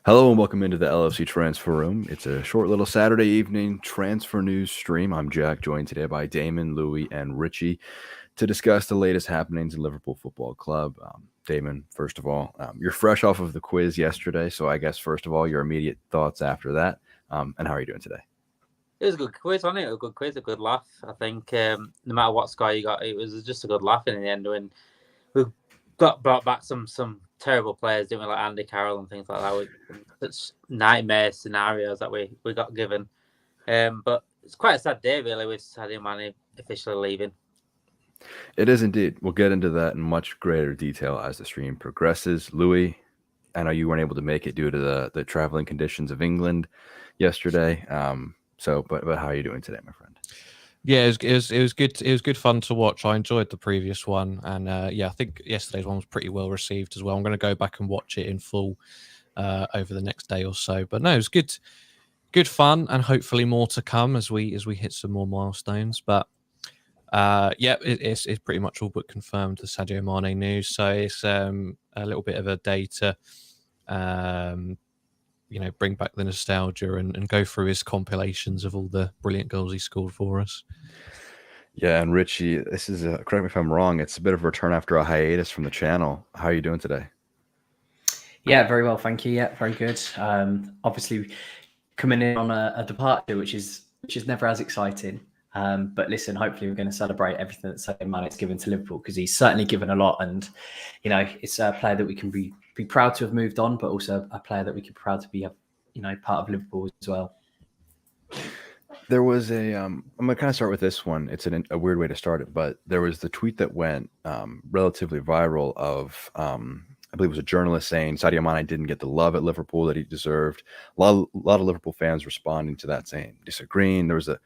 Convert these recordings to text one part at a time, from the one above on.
Hello and welcome into the LFC Transfer Room. It's a short little Saturday evening transfer news stream. I'm Jack, joined today by Damon, Louie, and Ritchie to discuss the latest happenings in Liverpool Football Club. Damon, first of all, you're fresh off of the quiz yesterday, so I guess first of all, your immediate thoughts after that, and how are you doing today? It was a good quiz, wasn't it? A good quiz, a good laugh. I think no matter what score you got, it was just a good laugh in the end. When we got brought back some terrible players, didn't we, like Andy Carroll and things like that. Such nightmare scenarios that we got given. But it's quite a sad day, really, with Sadio Mane officially leaving. It is indeed. We'll get into that in much greater detail as the stream progresses. Louis, I know you weren't able to make it due to the traveling conditions of England yesterday. But how are you doing today, my friend? Yeah, it was good. It was good fun to watch. I enjoyed the previous one, and I think yesterday's one was pretty well received as well. I'm going to go back and watch it in full over the next day or so. But no, it was good fun, and hopefully more to come as we hit some more milestones. But it's pretty much all but confirmed, the Sadio Mane news. So it's a little bit of a day to bring back the nostalgia and go through his compilations of all the brilliant goals he scored for us. Yeah, and Ritchie, this is, correct me if I'm wrong, it's a bit of a return after a hiatus from the channel. How are you doing today? Yeah, very well, thank you. Yeah, very good. Obviously, coming in on a departure, which is never as exciting. But listen, hopefully we're going to celebrate everything that Sadio Mane's given to Liverpool, because he's certainly given a lot, and it's a player that we can be proud to have moved on, but also a player that we can be proud to be part of Liverpool as well. There was I'm going to kind of start with this one. It's a weird way to start it, but there was the tweet that went relatively viral of, I believe it was a journalist saying Sadio Mane didn't get the love at Liverpool that he deserved. A lot of Liverpool fans responding to that, saying disagreeing. There was a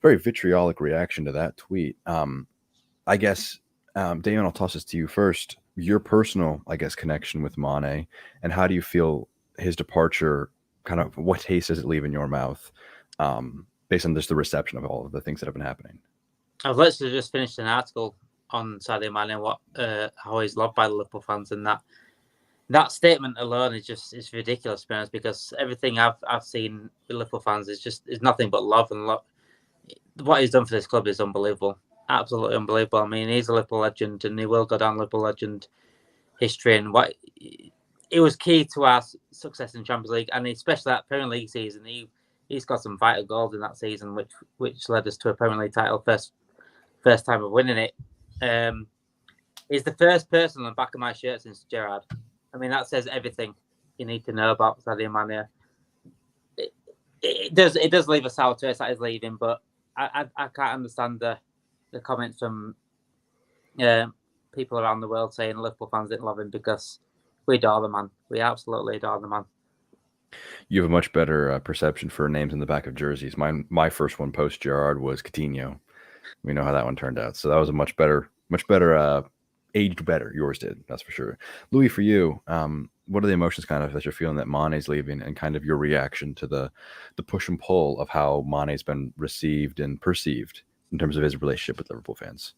very vitriolic reaction to that tweet. I guess, Damon, I'll toss this to you first. Your personal, I guess, connection with Mane, and how do you feel his departure, kind of what taste does it leave in your mouth, based on just the reception of all of the things that have been happening? I've literally just finished an article on Sadio Mane, how he's loved by the Liverpool fans, and that statement alone is ridiculous, to be honest, because everything I've seen with Liverpool fans is nothing but love, and love. What he's done for this club is unbelievable, absolutely unbelievable. I mean, he's a Liverpool legend, and he will go down Liverpool legend history. And what it was key to our success in Champions League, and especially that Premier League season. He's got some vital goals in that season, which led us to a Premier League title, first time of winning it. He's the first person on the back of my shirt since Gerrard. I mean, that says everything you need to know about Sadio Mane. It does leave a sour taste that he's leaving, but I can't understand the comments from people around the world saying Liverpool fans didn't love him, because we adore the man. We absolutely adore the man. You have a much better perception for names in the back of jerseys. My first one post Gerrard was Coutinho. We know how that one turned out. So that was a much better, aged better. Yours did, that's for sure. Louis, for you, what are the emotions kind of that you're feeling that Mane's leaving, and kind of your reaction to the push and pull of how Mane's been received and perceived in terms of his relationship with Liverpool fans?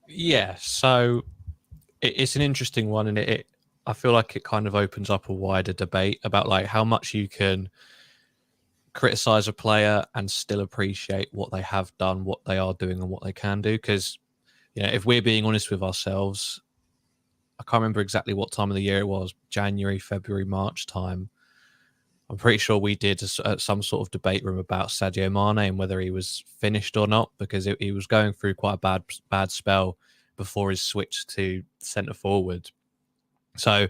Yeah, so it's an interesting one, and I feel like it kind of opens up a wider debate about like how much you can criticize a player and still appreciate what they have done, what they are doing, and what they can do. Because if we're being honest with ourselves, I can't remember exactly what time of the year it was, January, February, March time. I'm pretty sure we did some sort of debate room about Sadio Mane and whether he was finished or not, because he was going through quite a bad spell before his switch to centre forward. So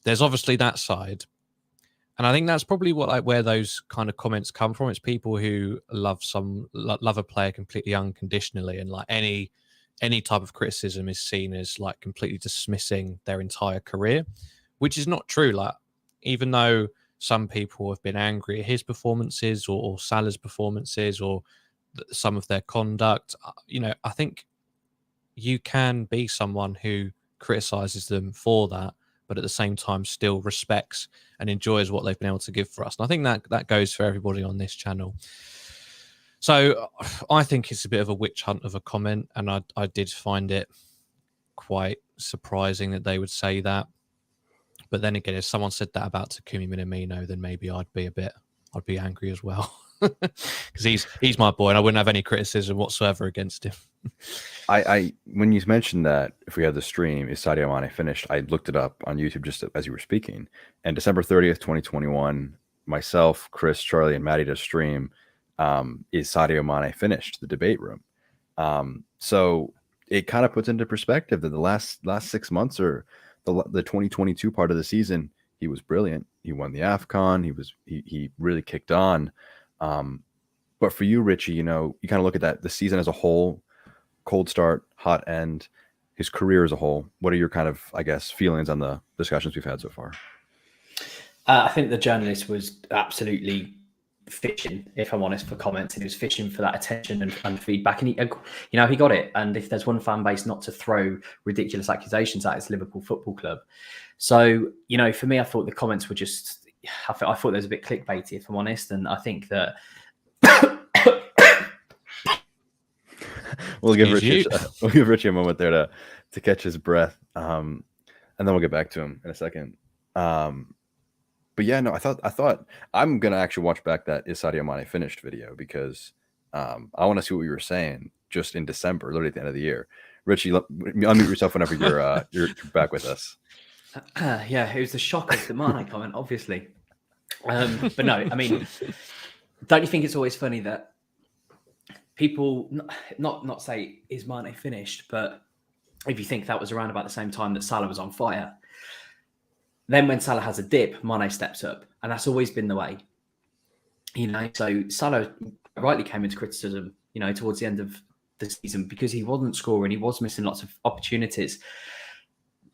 there's obviously that side. And I think that's probably where those kind of comments come from. It's people who love a player completely unconditionally, and like any type of criticism is seen as like completely dismissing their entire career, which is not true. Like, even though some people have been angry at his performances or Salah's performances or some of their conduct, I think you can be someone who criticizes them for that, but at the same time still respects and enjoys what they've been able to give for us. And I think that goes for everybody on this channel. So I think it's a bit of a witch hunt of a comment, and I did find it quite surprising that they would say that. But then again, if someone said that about Takumi Minamino, then maybe I'd be angry as well, because he's my boy, and I wouldn't have any criticism whatsoever against him. I when you mentioned that if we had the stream, is Sadio Mane finished? I looked it up on YouTube just as you were speaking, and December 30th, 2021, myself, Kris, Charlie, and Matty did a stream. Is Sadio Mane finished? The debate room. So it kind of puts into perspective that the last 6 months or the 2022 part of the season, he was brilliant. He won the AFCON. He really kicked on. But for you, Ritchie, you kind of look at the season as a whole, cold start, hot end, his career as a whole. What are your kind of, I guess, feelings on the discussions we've had so far? I think the journalist was absolutely fishing, if I'm honest, for comments. He was fishing for that attention and feedback, and he got it. And if there's one fan base not to throw ridiculous accusations at, it's Liverpool Football Club. So for me, I thought the comments were just, I thought there was a bit clickbaity, if I'm honest. And I think that we'll give Ritchie a moment there to catch his breath, and then we'll get back to him in a second. But yeah, no, I thought I'm gonna actually watch back that Is Sadio Mane Finished video, because I want to see what you were saying just in December, literally at the end of the year. Ritchie, unmute yourself whenever you're back with us. Yeah, it was the shock of the Mane comment, obviously. But no, I mean, don't you think it's always funny that people not say is Mane finished, but if you think that was around about the same time that Salah was on fire, then when Salah has a dip, Mane steps up, and that's always been the way. So Salah rightly came into criticism, towards the end of the season because he wasn't scoring, he was missing lots of opportunities.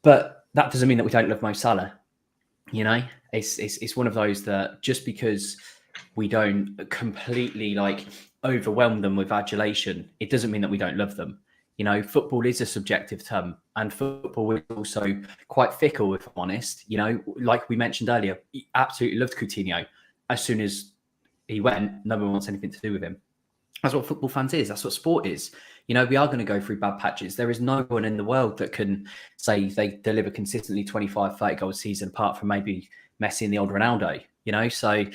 But that doesn't mean that we don't love Mo Salah. It's one of those that just because we don't completely overwhelm them with adulation, it doesn't mean that we don't love them. Football is a subjective term, and football is also quite fickle, if I'm honest. Like we mentioned earlier, he absolutely loved Coutinho. As soon as he went, no one wants anything to do with him. That's what football fans is. That's what sport is. We are going to go through bad patches. There is no one in the world that can say they deliver consistently 25, 30 goals a season, apart from maybe Messi and the old Ronaldo. So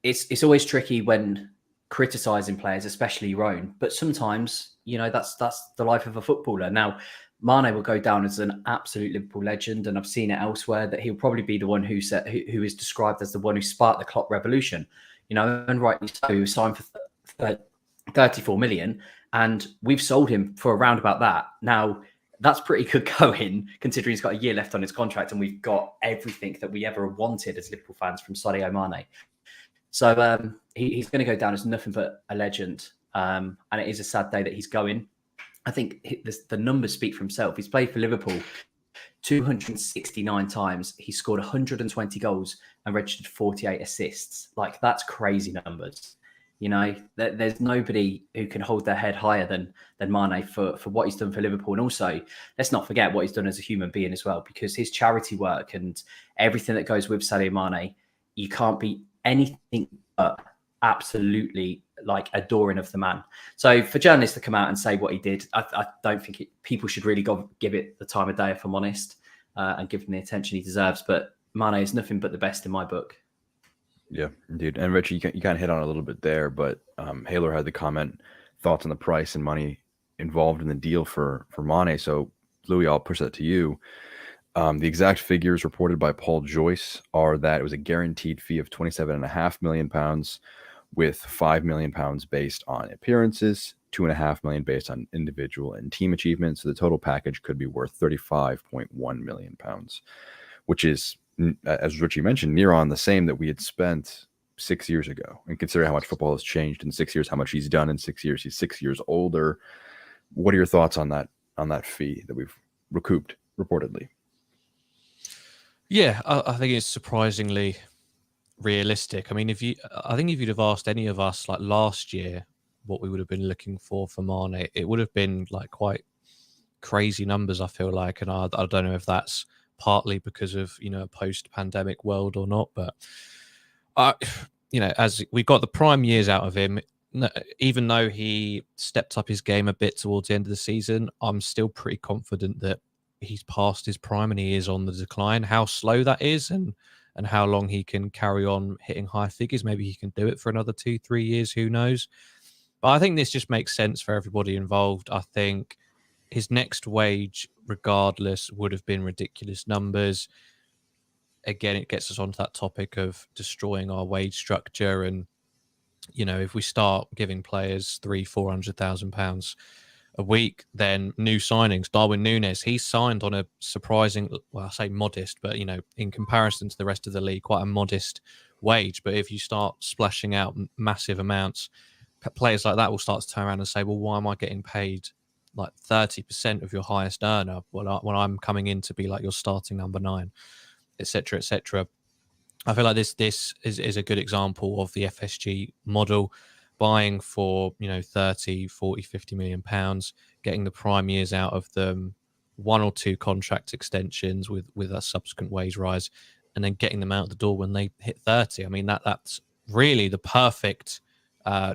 it's always tricky when criticising players, especially your own. But sometimes, that's the life of a footballer. Now, Mane will go down as an absolute Liverpool legend, and I've seen it elsewhere that he'll probably be the one who is described as the one who sparked the Klopp revolution. And rightly so. He was signed for 34 million, and we've sold him for around about that. Now, that's pretty good going, considering he's got a year left on his contract, and we've got everything that we ever wanted as Liverpool fans from Sadio Mane. So he's going to go down as nothing but a legend. And it is a sad day that he's going. I think the numbers speak for himself. He's played for Liverpool 269 times. He scored 120 goals and registered 48 assists. That's crazy numbers. There's nobody who can hold their head higher than Mane for what he's done for Liverpool. And also, let's not forget what he's done as a human being as well, because his charity work and everything that goes with Sadio Mane, you can't be anything but absolutely adoring of the man. So for journalists to come out and say what he did, I don't think people should really give it the time of day, if I'm honest, and give him the attention he deserves. But Mane is nothing but the best in my book. Yeah, indeed. And Richie, you kind of hit on it a little bit there, but Haler had the comment, thoughts on the price and money involved in the deal for Mane. So Louis, I'll push that to you. The exact figures reported by Paul Joyce are that it was a guaranteed fee of £27.5 million, with £5 million based on appearances, £2.5 million based on individual and team achievements. So the total package could be worth £35.1 million, which is, as Richie mentioned, near on the same that we had spent 6 years ago. And consider how much football has changed in 6 years, how much he's done in 6 years. He's 6 years older. What are your thoughts on that fee that we've recouped reportedly? Yeah, I think it's surprisingly realistic. I mean, if you'd have asked any of us last year what we would have been looking for Mane, it would have been quite crazy numbers, I feel like. And I don't know if that's partly because of a post-pandemic world or not, but as we got the prime years out of him, even though he stepped up his game a bit towards the end of the season, I'm still pretty confident that he's past his prime and he is on the decline. How slow that is and how long he can carry on hitting high figures. Maybe he can do it for another 2-3 years. Who knows? But I think this just makes sense for everybody involved. I think his next wage, regardless, would have been ridiculous numbers. Again, it gets us onto that topic of destroying our wage structure. And, you know, if we start giving players £300,000-400,000 a week, then new signings, Darwin Núñez, he signed on a surprising, well, I say modest, but, you know, in comparison to the rest of the league, quite a modest wage. But if you start splashing out massive amounts, players like that will start to turn around and say, well, why am I getting paid like 30% of your highest earner when I'm coming in to be like your starting number 9, etc., etc. I feel like this is a good example of the FSG model, buying for, you know, 30, 40, 50 million pounds, getting the prime years out of them, 1 or 2 contract extensions with a subsequent wage rise, and then getting them out the door when they hit 30. I mean, that's really the perfect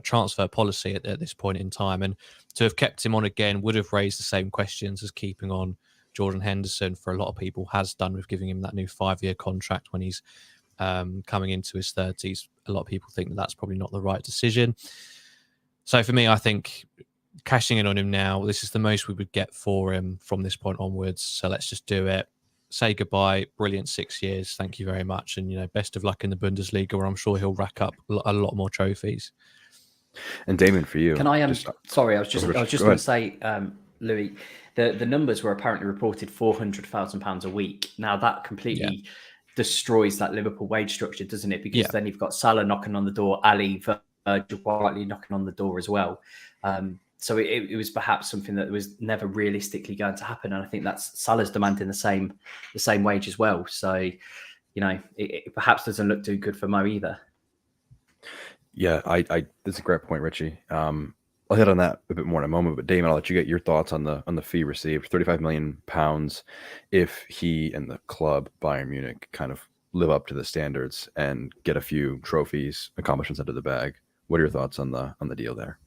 transfer policy at this point in time. And to have kept him on again would have raised the same questions as keeping on Jordan Henderson for a lot of people has done, with giving him that new 5-year contract when he's coming into his 30s. A lot of people think that that's probably not the right decision. So for me, I think cashing in on him now, this is the most we would get for him from this point onwards. So let's just do it. Say goodbye. Brilliant 6 years. Thank you very much. And, you know, best of luck in the Bundesliga, where I'm sure he'll rack up a lot more trophies. And Damon, for you, can I sorry, I was just going to say, Louis, the numbers were apparently reported £400,000 a week. Now that completely destroys that Liverpool wage structure, doesn't it? Because then you've got Salah knocking on the door, Ali, Virgil quietly knocking on the door as well. So it was perhaps something that was never realistically going to happen, and I think that's Salah's demanding the same wage as well. So, you know, it perhaps doesn't look too good for Mo either. Yeah, that's a great point, Ritchie. I'll hit on that a bit more in a moment, but Damon, I'll let you get your thoughts on the fee received. £35 million if he and the club Bayern Munich kind of live up to the standards and get a few trophies, accomplishments under the bag. What are your thoughts on the deal there?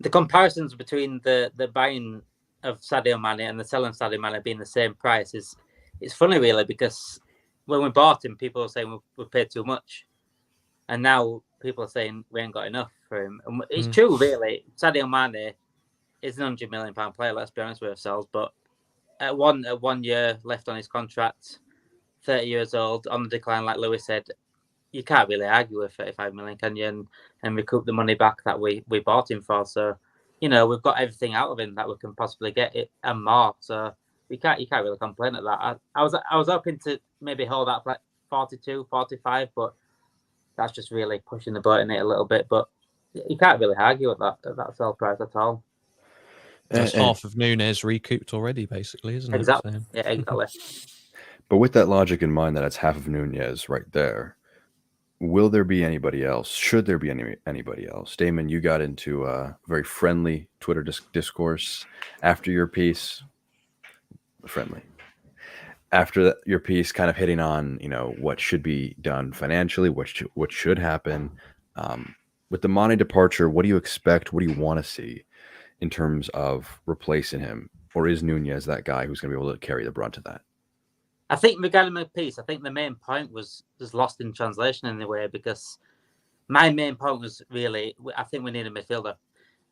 The comparisons between the buying of Sadio Mane and the selling Sadio Mane being the same price it's funny, really, because when we bought him, people were saying we paid too much, and now people are saying we ain't got enough for him. And it's true, really. Sadio Mane is an £100 million player, let's be honest with ourselves, but at one year left on his contract, 30 years old, on the decline, like Lewis said, you can't really argue with 35 million, can you? And recoup the money back that we bought him for. So, you know, we've got everything out of him that we can possibly get it and more. So you can't really complain at that. I was hoping to maybe hold that like 42, 45, but that's just really pushing the boat in it a little bit. But you can't really argue at that sell price at all. That's half of Núñez recouped already, basically, isn't it? Exactly. So. Yeah, exactly. But with that logic in mind, that it's half of Núñez right there, will there be anybody else? Should there be anybody else? Damon, you got into a very friendly Twitter discourse after your piece. Friendly. After your piece, kind of hitting on, you know, what should be done financially, what should happen. With the Mane departure, what do you expect? What do you want to see in terms of replacing him? Or is Núñez that guy who's going to be able to carry the brunt of that? I think regarding my piece, I think the main point was lost in translation in a way, because my main point was really, I think we need a midfielder,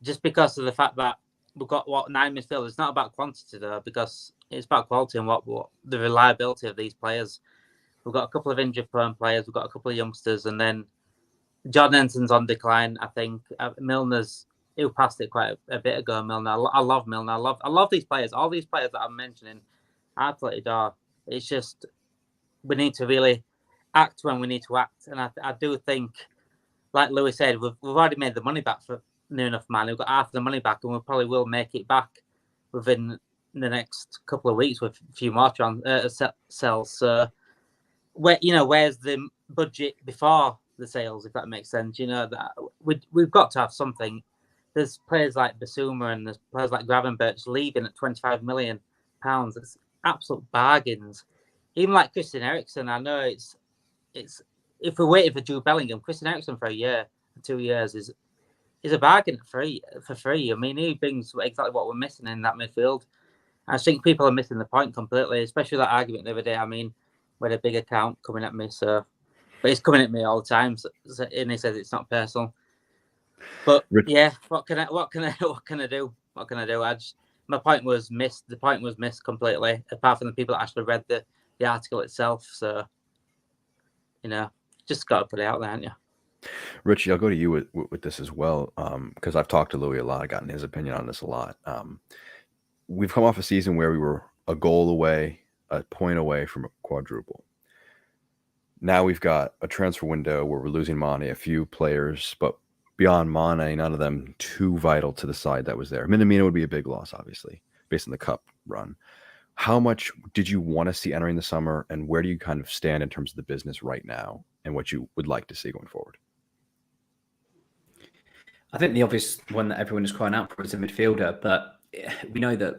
just because of the fact that we've got 9 midfielders. It's not about quantity though, because it's about quality and what the reliability of these players. We've got a couple of injury-prone players, we've got a couple of youngsters, and then Jordan Henderson's on decline. I think Milner's, he passed it quite a bit ago. Milner, I love Milner. I love these players. All these players that I'm mentioning, I absolutely adore. It's just we need to really act when we need to act, and I do think, like Louis said, we've already made the money back for near enough Mane. We've got half the money back, and we probably will make it back within the next couple of weeks with a few more sales. So, where's the budget before the sales, if that makes sense? You know, that we've got to have something. There's players like Basuma and there's players like Gravenberch leaving at £25 million. It's absolute bargains. Even like Christian Eriksen, I know it's if we're waiting for Jude Bellingham, Christian Eriksen for a year, 2 years is a bargain for free. I mean, he brings exactly what we're missing in that midfield. I think people are missing the point completely, especially that argument the other day. I mean, with a big account coming at me, but he's coming at me all the time, and he says it's not personal. But yeah, what can I do? My point was missed. The point was missed completely, apart from the people that actually read the article itself. So, just got to put it out there, haven't you? Ritchie, I'll go to you with this as well, because I've talked to Louis a lot. I've gotten his opinion on this a lot. We've come off a season where we were a goal away, a point away from a quadruple. Now we've got a transfer window where we're losing Mane, a few players, but beyond Mane, none of them too vital to the side that was there. Minamino would be a big loss, obviously, based on the cup run. How much did you want to see entering the summer, and where do you kind of stand in terms of the business right now and what you would like to see going forward? I think the obvious one that everyone is crying out for is a midfielder, but we know that,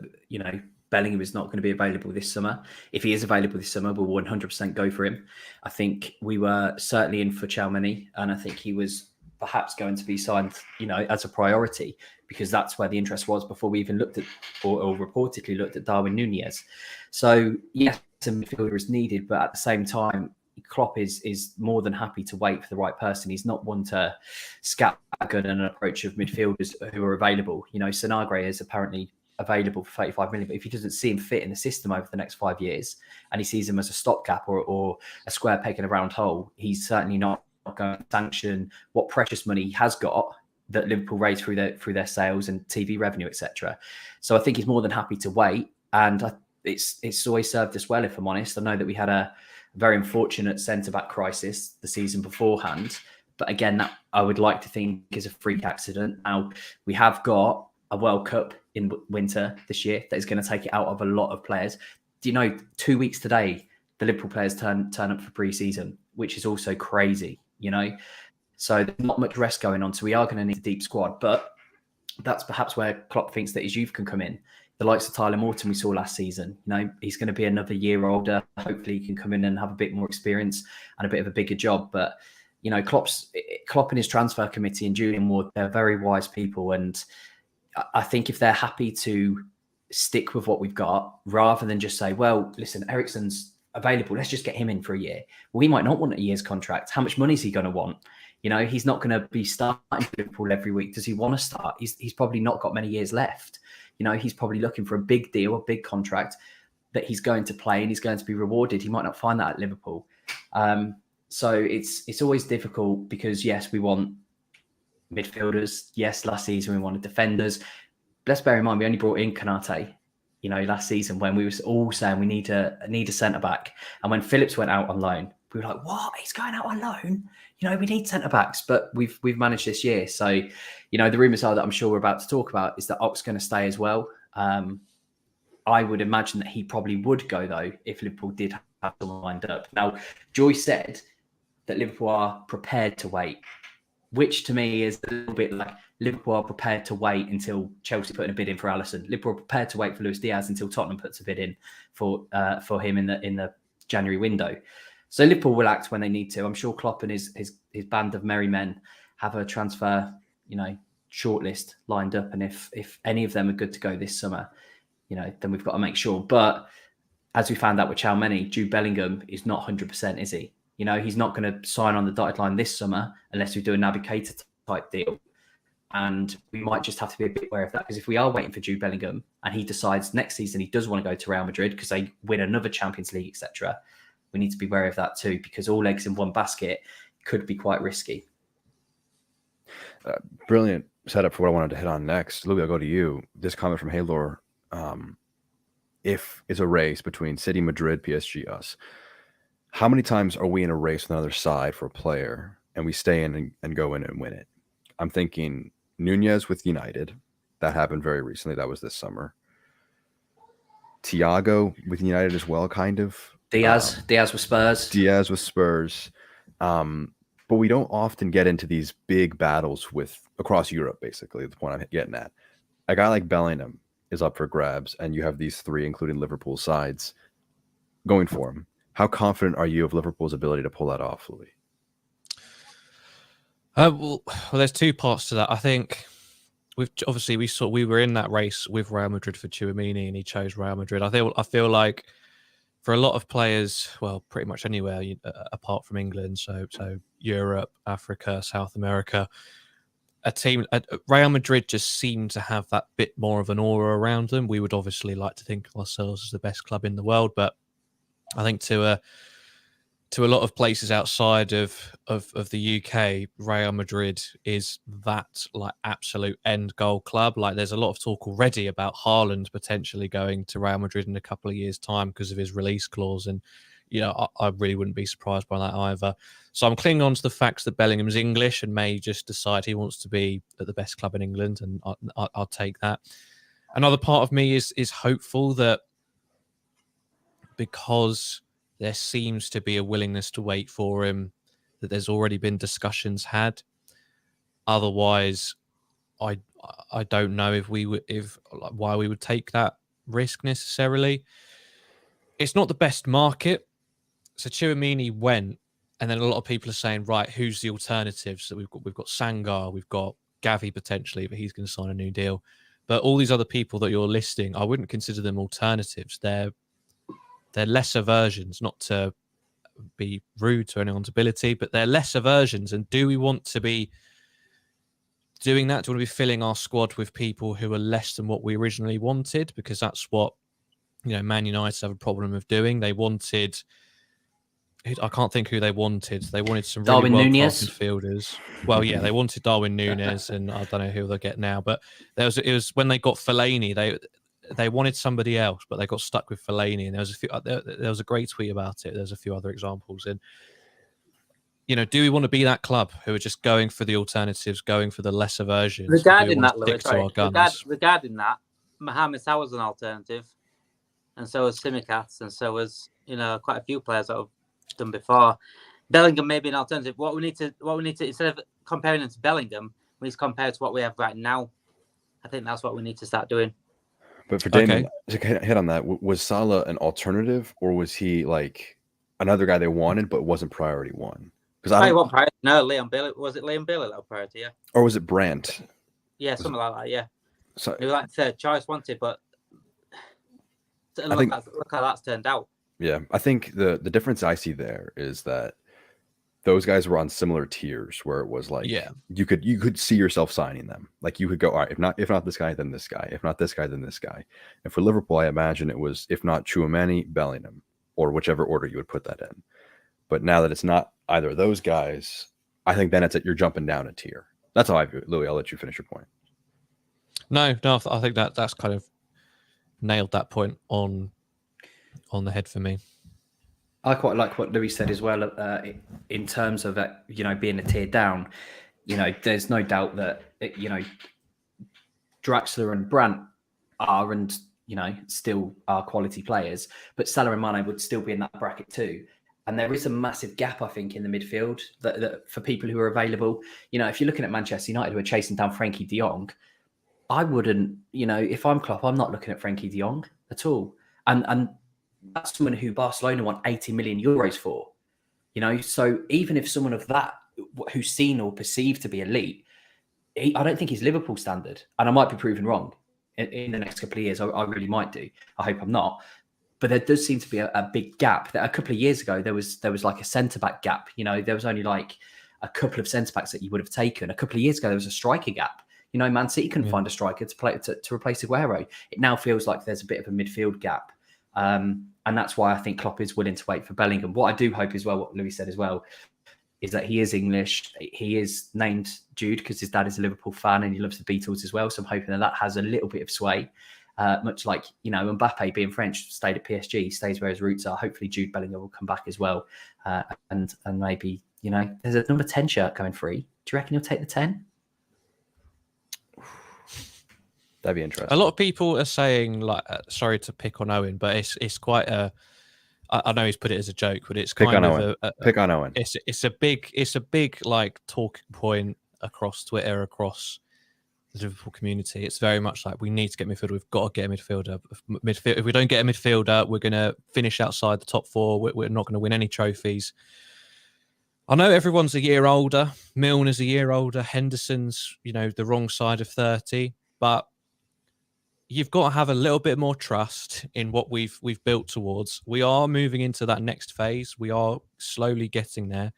Bellingham is not going to be available this summer. If he is available this summer, we'll 100% go for him. I think we were certainly in for Chamberlain, and I think he was perhaps going to be signed, as a priority, because that's where the interest was before we even looked at or reportedly looked at Darwin Núñez. So yes, a midfielder is needed, but at the same time, Klopp is more than happy to wait for the right person. He's not one to scattergun an approach of midfielders who are available. Sonagre is apparently available for 35 million, but if he doesn't see him fit in the system over the next 5 years and he sees him as a stopgap or a square peg in a round hole, he's certainly not going to sanction what precious money he has got that Liverpool raised through their sales and TV revenue, etc. So I think he's more than happy to wait, and it's always served us well, if I'm honest. I know that we had a very unfortunate centre-back crisis the season beforehand, but again, that I would like to think is a freak accident. Now, we have got a World Cup in winter this year that is going to take it out of a lot of players. 2 weeks today, the Liverpool players turn up for pre-season, which is also crazy, So there's not much rest going on. So we are going to need a deep squad, but that's perhaps where Klopp thinks that his youth can come in. The likes of Tyler Morton we saw last season, he's going to be another year older. Hopefully he can come in and have a bit more experience and a bit of a bigger job. But, Klopp and his transfer committee and Julian Ward, they're very wise people. And I think if they're happy to stick with what we've got, rather than just say, well, listen, Eriksen's available, let's just get him in for a year. Well, he might not want a year's contract. How much money is he going to want? He's not going to be starting for Liverpool every week. Does he want to start? He's probably not got many years left. He's probably looking for a big deal, a big contract that he's going to play and he's going to be rewarded. He might not find that at Liverpool. So it's always difficult because, yes, we want midfielders. Yes, last season we wanted defenders. Let's bear in mind, we only brought in Kanate, last season when we were all saying we need a centre-back. And when Phillips went out on loan, we were like, what? He's going out on loan? We need centre-backs, but we've managed this year. So, the rumours are that I'm sure we're about to talk about is that Ox going to stay as well. I would imagine that he probably would go, though, if Liverpool did have someone lined up. Now, Joy said that Liverpool are prepared to wait, which to me is a little bit like Liverpool are prepared to wait until Chelsea put in a bid in for Alisson. Liverpool are prepared to wait for Luis Diaz until Tottenham puts a bid in for him in the January window. So Liverpool will act when they need to. I'm sure Klopp and his band of merry men have a transfer, shortlist lined up, and if any of them are good to go this summer, then we've got to make sure. But as we found out with Chamberlain, Jude Bellingham is not 100%, is he? He's not going to sign on the dotted line this summer unless we do a Naby Keita type deal. And we might just have to be a bit aware of that, because if we are waiting for Jude Bellingham and he decides next season he does want to go to Real Madrid because they win another Champions League, etc., we need to be wary of that too, because all eggs in one basket could be quite risky. Brilliant setup for what I wanted to hit on next. Louis, I'll go to you. This comment from Haylor, if it's a race between City, Madrid, PSG, us, how many times are we in a race with another side for a player and we stay in and go in and win it? I'm thinking Núñez with United. That happened very recently. That was this summer. Thiago with United as well, kind of. Diaz with Spurs. But we don't often get into these big battles across Europe, basically, the point I'm getting at. A guy like Bellingham is up for grabs, and you have these three, including Liverpool sides, going for him. How confident are you of Liverpool's ability to pull that off, Louis? Well, there's two parts to that. I think obviously we were in that race with Real Madrid for Tchouaméni, and he chose Real Madrid. I feel like for a lot of players, well, pretty much anywhere apart from England, so Europe, Africa, South America, Real Madrid just seemed to have that bit more of an aura around them. We would obviously like to think of ourselves as the best club in the world, but I think to a lot of places outside of the UK, Real Madrid is that like absolute end goal club. Like there's a lot of talk already about Haaland potentially going to Real Madrid in a couple of years' time because of his release clause. And, you know, I really wouldn't be surprised by that either. So I'm clinging on to the facts that Bellingham's English and may just decide he wants to be at the best club in England, and I'll take that. Another part of me is hopeful that because there seems to be a willingness to wait for him, that there's already been discussions had. Otherwise, I don't know why we would take that risk necessarily. It's not the best market. So Tchouaméni went, and then a lot of people are saying, right, who's the alternatives? So we've got Sangar, we've got Gavi potentially, but he's going to sign a new deal. But all these other people that you're listing, I wouldn't consider them alternatives. They're lesser versions, not to be rude to anyone's ability, but they're lesser versions. And do we want to be doing that? Do we want to be filling our squad with people who are less than what we originally wanted? Because that's what, you know, Man United have a problem of doing. They wanted, I can't think who they wanted. They wanted some really world-class midfielders. Well, yeah, they wanted Darwin Núñez, and I don't know who they'll get now. But it was when they got Fellaini, they wanted somebody else, but they got stuck with Fellaini. And there was a great tweet about it. There's a few other examples. And, you know, do we want to be that club who are just going for the alternatives, going for the lesser versions? Regarding that, Mohamed Salah was an alternative, and so was Simicats, and so was, you know, quite a few players that have done before. Bellingham may be an alternative. What we need to instead of comparing them to Bellingham, we need to compare to what we have right now. I think that's what we need to start doing. But for Damon, to hit on that, was Salah an alternative, or was he like another guy they wanted but wasn't priority one? Because I want priority. No, Liam Bailey. Was it Liam Bailey that was priority? Yeah. Or was it Brandt? Yeah, something like that. Yeah. So he was like third choice wanted, but look how that's turned out. Yeah, I think the difference I see there is that those guys were on similar tiers where it was like, you could see yourself signing them. Like you could go, all right, if not this guy, then this guy. If not this guy, then this guy. And for Liverpool, I imagine it was, if not Tchouaméni, Bellingham, or whichever order you would put that in. But now that it's not either of those guys, I think then you're jumping down a tier. That's how I view it. Louis, I'll let you finish your point. No, I think that's kind of nailed that point on the head for me. I quite like what Louis said as well in terms of you know, being a tier down. You know, there's no doubt that you know, Draxler and Brandt are, and you know, still are quality players, but Salah and Mane would still be in that bracket too. And there is a massive gap, I think, in the midfield that for people who are available. You know, if you're looking at Manchester United who are chasing down Frankie de Jong, I wouldn't, you know, if I'm Klopp, I'm not looking at Frankie de Jong at all. And that's someone who Barcelona want 80 million euros for, you know. So even if someone of that, who's seen or perceived to be elite, I don't think he's Liverpool standard. And I might be proven wrong in the next couple of years. I really might do. I hope I'm not. But there does seem to be a big gap. That a couple of years ago, there was like a centre-back gap. You know, there was only like a couple of centre-backs that you would have taken. A couple of years ago, there was a striker gap. You know, Man City couldn't find a striker to replace Aguero. It now feels like there's a bit of a midfield gap. And that's why I think Klopp is willing to wait for Bellingham. What I do hope as well, what Louis said as well, is that he is English. He is named Jude because his dad is a Liverpool fan and he loves the Beatles as well. So I'm hoping that has a little bit of sway. Much like, you know, Mbappe being French, stayed at PSG, stays where his roots are. Hopefully Jude Bellingham will come back as well. And maybe, you know, there's a number 10 shirt coming free. Do you reckon he'll take the 10? That'd be interesting. A lot of people are saying, like, sorry to pick on Owen, but it's quite a. I know he's put it as a joke, but it's kind of pick on Owen. It's a big like talking point across Twitter, across the Liverpool community. It's very much like we need to get midfielder. We've got to get a midfielder. If we don't get a midfielder, we're going to finish outside the top four. We're not going to win any trophies. I know everyone's a year older. Milner's a year older. Henderson's, the wrong side of 30. But you've got to have a little bit more trust in what we've built towards. We are moving into that next phase. We are slowly getting there.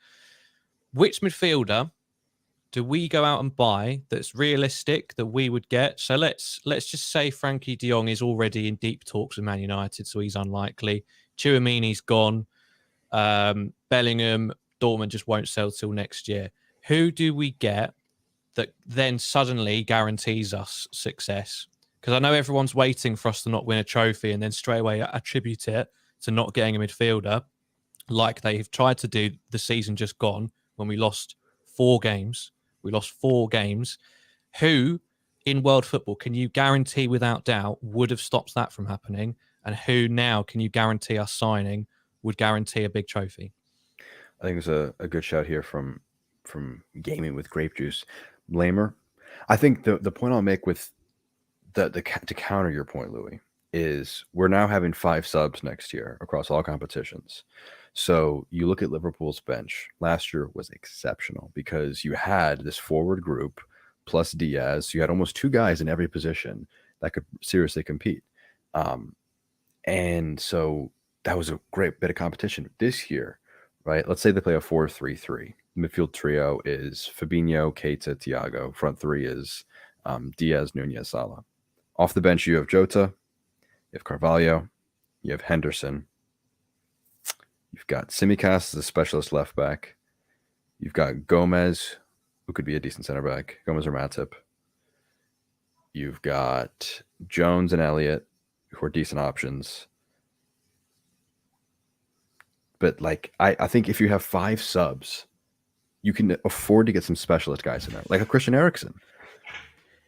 Which midfielder do we go out and buy that's realistic that we would get? So let's just say Frankie de Jong is already in deep talks with Man United, so he's unlikely. Tchouameni's gone. Bellingham, Dortmund just won't sell till next year. Who do we get that then suddenly guarantees us success? Because I know everyone's waiting for us to not win a trophy and then straight away attribute it to not getting a midfielder, like they've tried to do the season just gone when we lost 4 games. We lost 4 games. Who in world football can you guarantee without doubt would have stopped that from happening? And who now can you guarantee us signing would guarantee a big trophy? I think there's a good shout here from Gaming with Grape Juice. Lamer. I think the point I'll make with to counter your point, Louis, is we're now having 5 subs next year across all competitions. So you look at Liverpool's bench. Last year was exceptional because you had this forward group plus Diaz. You had almost 2 guys in every position that could seriously compete. And so that was a great bit of competition. This year, right? Let's say they play a 4-3-3. Midfield trio is Fabinho, Keita, Thiago. Front 3 is Diaz, Nunez, Salah. Off the bench, you have Jota, you have Carvalho, you have Henderson. You've got Tsimikas as a specialist left back. You've got Gomez, who could be a decent center back. Gomez or Matip. You've got Jones and Elliott, who are decent options. But I think if you have 5 subs, you can afford to get some specialist guys in there, like a Christian Eriksen.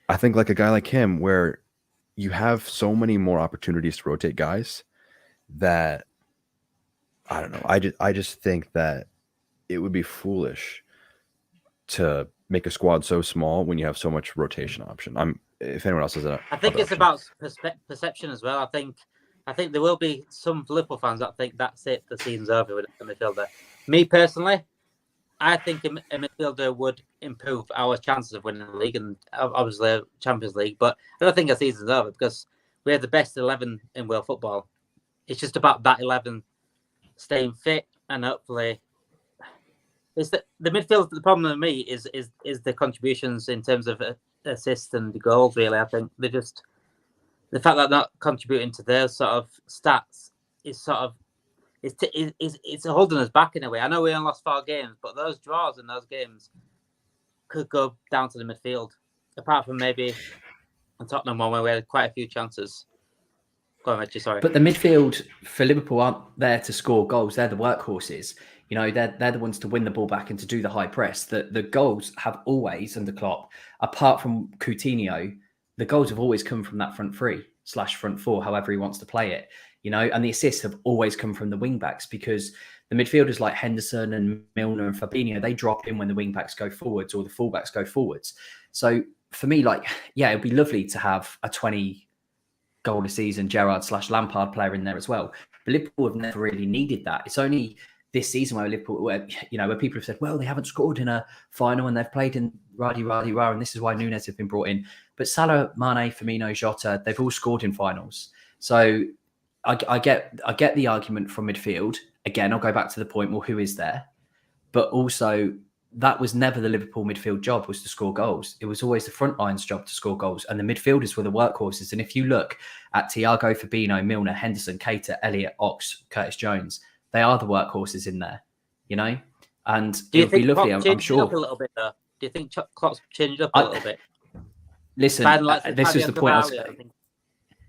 I think like a guy like him, where you have so many more opportunities to rotate guys that I don't know. I just think that it would be foolish to make a squad so small when you have so much rotation option. If anyone else has a, I think it's about perception as well. I think there will be some Liverpool fans that think that's it, the season's over with a midfielder. Me personally, I think a midfielder would improve our chances of winning the league and obviously Champions League. But I don't think the season's over because we have the best 11 in world football. It's just about that 11 staying fit and hopefully it's the midfield. The problem with me is the contributions in terms of assists and goals. Really, I think they just the fact that they're not contributing to their sort of stats is sort of it's holding us back in a way. I know we only lost 4 games, but those draws in those games could go down to the midfield. Apart from maybe on Tottenham one where we had quite a few chances. Go on, Ritchie, sorry. But the midfield for Liverpool aren't there to score goals. They're the workhorses. They're the ones to win the ball back and to do the high press. The goals have always, under Klopp, apart from Coutinho, the goals have always come from that front 3/front 4, however he wants to play it. And the assists have always come from the wing backs because the midfielders like Henderson and Milner and Fabinho, they drop in when the wing backs go forwards or the full backs go forwards. So for me, it'd be lovely to have a 20 goal a season Gerrard/Lampard player in there as well. But Liverpool have never really needed that. It's only this season where Liverpool, where people have said, well, they haven't scored in a final and they've played in rah, and this is why Nunez have been brought in. But Salah, Mane, Firmino, Jota, they've all scored in finals. So I get the argument from midfield. Again, I'll go back to the point, well, who is there? But also, that was never the Liverpool midfield job, was to score goals. It was always the front line's job to score goals. And the midfielders were the workhorses. And if you look at Thiago, Fabinho, Milner, Henderson, Keita, Elliott, Ox, Curtis Jones, they are the workhorses in there, And it would be lovely, I'm sure. Up a little bit, though? Do you think Klopp's changed up a little bit? Listen, this is the point I was going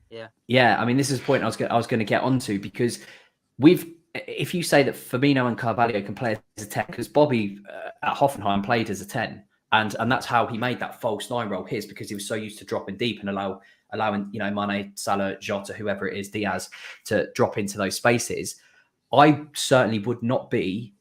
to... Yeah. I mean, this is the point I was going to get onto because if you say that Firmino and Carvalho can play as a 10, because Bobby at Hoffenheim played as a 10, and that's how he made that false 9 role his because he was so used to dropping deep and allowing Mane, Salah, Jota, whoever it is, Diaz to drop into those spaces. I certainly would not be,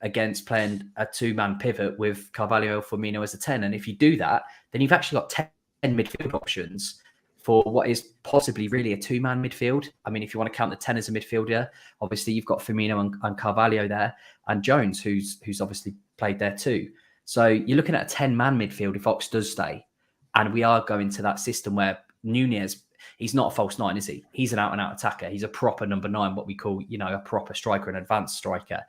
against playing a 2-man pivot with Carvalho or Firmino as a 10. And if you do that, then you've actually got 10 midfield options for what is possibly really a two-man midfield. I mean, if you want to count the 10 as a midfielder, obviously you've got Firmino and Carvalho there, and Jones, who's obviously played there too. So you're looking at a 10-man midfield if Ox does stay. And we are going to that system where Nunez, he's not a false nine, is he? He's an out-and-out attacker. He's a proper number 9, what we call, a proper striker, an advanced striker.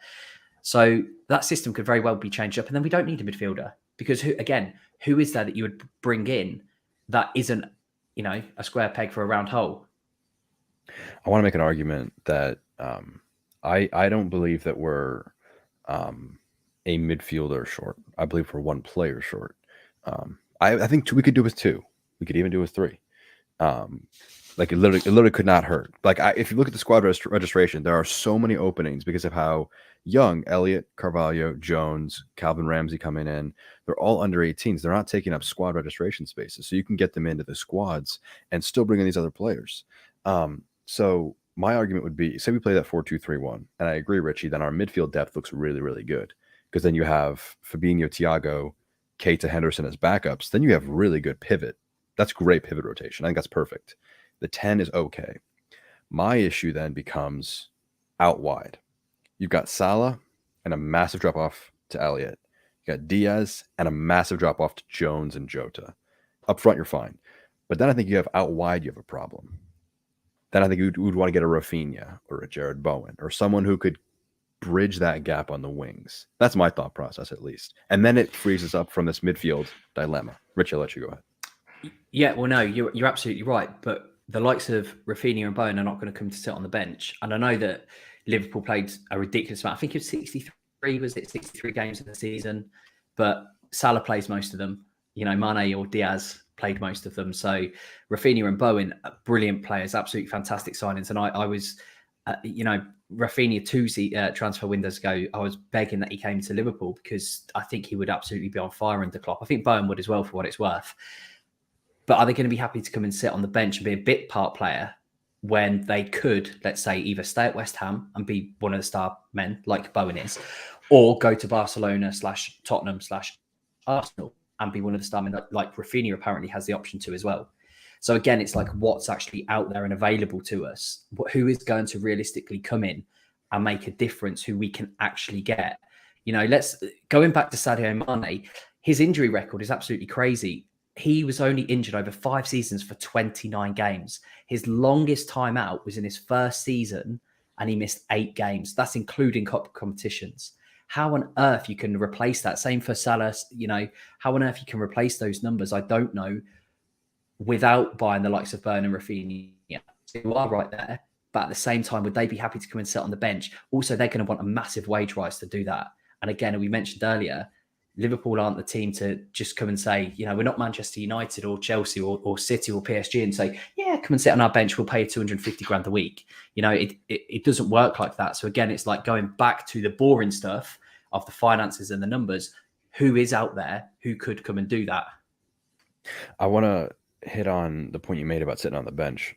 So that system could very well be changed up. And then we don't need a midfielder because, who is there that you would bring in that isn't, a square peg for a round hole? I want to make an argument that I don't believe that we're a midfielder short. I believe we're one player short. I think we could do with 2. We could even do with 3. Like it literally could not hurt. Like if you look at the squad registration, there are so many openings because of how young Elliott, Carvalho, Jones, Calvin Ramsey coming in. They're all under 18s. They're not taking up squad registration spaces, so you can get them into the squads and still bring in these other players. So my argument would be, say we play that 4-2-3-1, and I agree, Ritchie, then our midfield depth looks really, really good because then you have Fabinho, Thiago, Keita, Henderson as backups. Then you have really good pivot. That's great pivot rotation. I think that's perfect. The 10 is okay. My issue then becomes out wide. You've got Salah and a massive drop-off to Elliott. You got Diaz and a massive drop-off to Jones and Jota. Up front, you're fine. But then I think you have out wide, you have a problem. Then I think you would want to get a Rafinha or a Jared Bowen or someone who could bridge that gap on the wings. That's my thought process, at least. And then it frees us up from this midfield dilemma. Rich, I'll let you go ahead. Yeah, well, no, you're absolutely right. But the likes of Rafinha and Bowen are not going to come to sit on the bench. And I know that Liverpool played a ridiculous amount. I think it was 63, was it? 63 games in the season. But Salah plays most of them. Mane or Diaz played most of them. So Rafinha and Bowen are brilliant players, absolutely fantastic signings. And I was, Rafinha 2 transfer windows ago, I was begging that he came to Liverpool because I think he would absolutely be on fire under Klopp. I think Bowen would as well, for what it's worth. But are they going to be happy to come and sit on the bench and be a bit part player when they could, let's say, either stay at West Ham and be one of the star men like Bowen is, or go to Barcelona / Tottenham / Arsenal and be one of the star men like Rafinha apparently has the option to as well. So again, it's like what's actually out there and available to us. Who is going to realistically come in and make a difference, who we can actually get? Going back to Sadio Mane, his injury record is absolutely crazy. He was only injured over 5 seasons for 29 games. His longest time out was in his first season and he missed 8 games. That's including cup competitions. How on earth you can replace that? Same for Salah, how on earth you can replace those numbers, I don't know, without buying the likes of Burn and Rafinha. So you are right there. But at the same time, would they be happy to come and sit on the bench? Also, they're going to want a massive wage rise to do that. And again, we mentioned earlier, Liverpool aren't the team to just come and say, we're not Manchester United or Chelsea or City or PSG and say, yeah, come and sit on our bench. We'll pay you 250 grand a week. It doesn't work like that. So again, it's like going back to the boring stuff of the finances and the numbers. Who is out there who could come and do that? I want to hit on the point you made about sitting on the bench.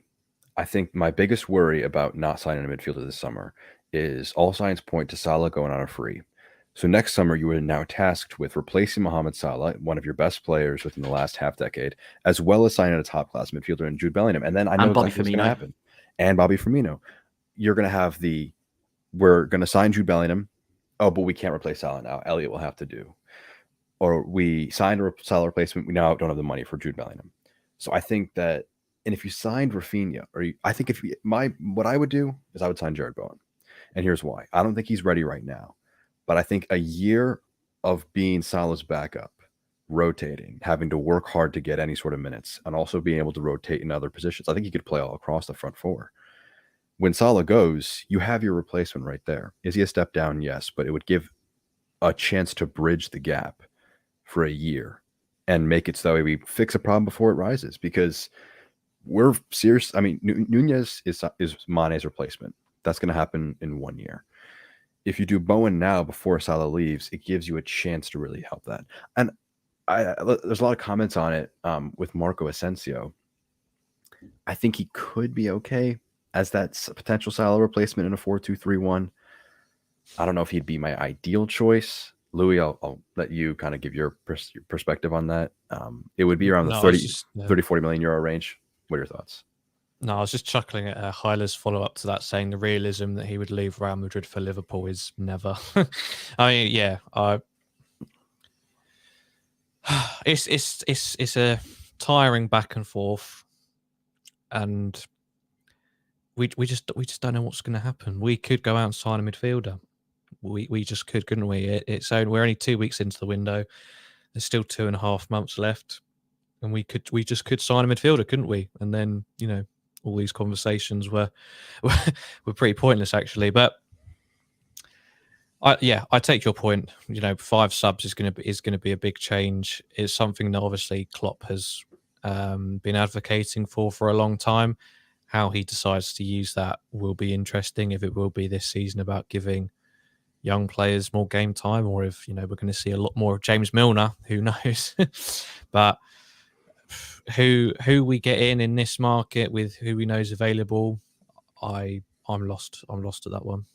I think my biggest worry about not signing a midfielder this summer is all signs point to Salah going on a free. So next summer, you are now tasked with replacing Mohamed Salah, one of your best players within the last half decade, as well as signing a top-class midfielder in Jude Bellingham. And then I know exactly what's going to happen. And Bobby Firmino. You're going to have we're going to sign Jude Bellingham. Oh, but we can't replace Salah now. Elliott will have to do. Or we signed a Salah replacement. We now don't have the money for Jude Bellingham. So I think that, and if you signed Rafinha, what I would do is I would sign Jared Bowen. And here's why. I don't think he's ready right now. But I think a year of being Salah's backup, rotating, having to work hard to get any sort of minutes, and also being able to rotate in other positions, I think he could play all across the front four. When Salah goes, you have your replacement right there. Is he a step down? Yes, but it would give a chance to bridge the gap for a year and make it so that we fix a problem before it rises, because we're serious. I mean, Nunez is Mane's replacement. That's going to happen in 1 year. If you do Bowen now before Salah leaves, it gives you a chance to really help that. And there's a lot of comments on it with Marco Asensio. I think he could be okay as that potential Salah replacement in a 4-2-3-1. I don't know if he'd be my ideal choice. Louis, I'll let you kind of give your perspective on that. It would be around the 30, 40 million euro range. What are your thoughts? No, I was just chuckling at Hyler's follow-up to that, saying the realism that he would leave Real Madrid for Liverpool is never. I mean, yeah, it's a tiring back and forth, and we just don't know what's going to happen. We could go out and sign a midfielder. We just could, couldn't we? We're only 2 weeks into the window. There's still 2.5 months left, and we just could sign a midfielder, couldn't we? And then all these conversations were pretty pointless, actually. But I take your point. 5 subs is going to be a big change. It's something that obviously Klopp has been advocating for a long time. How he decides to use that will be interesting. If it will be this season about giving young players more game time, or if we're going to see a lot more of James Milner, who knows? But who we get in this market with who we know is available, I'm lost at that one.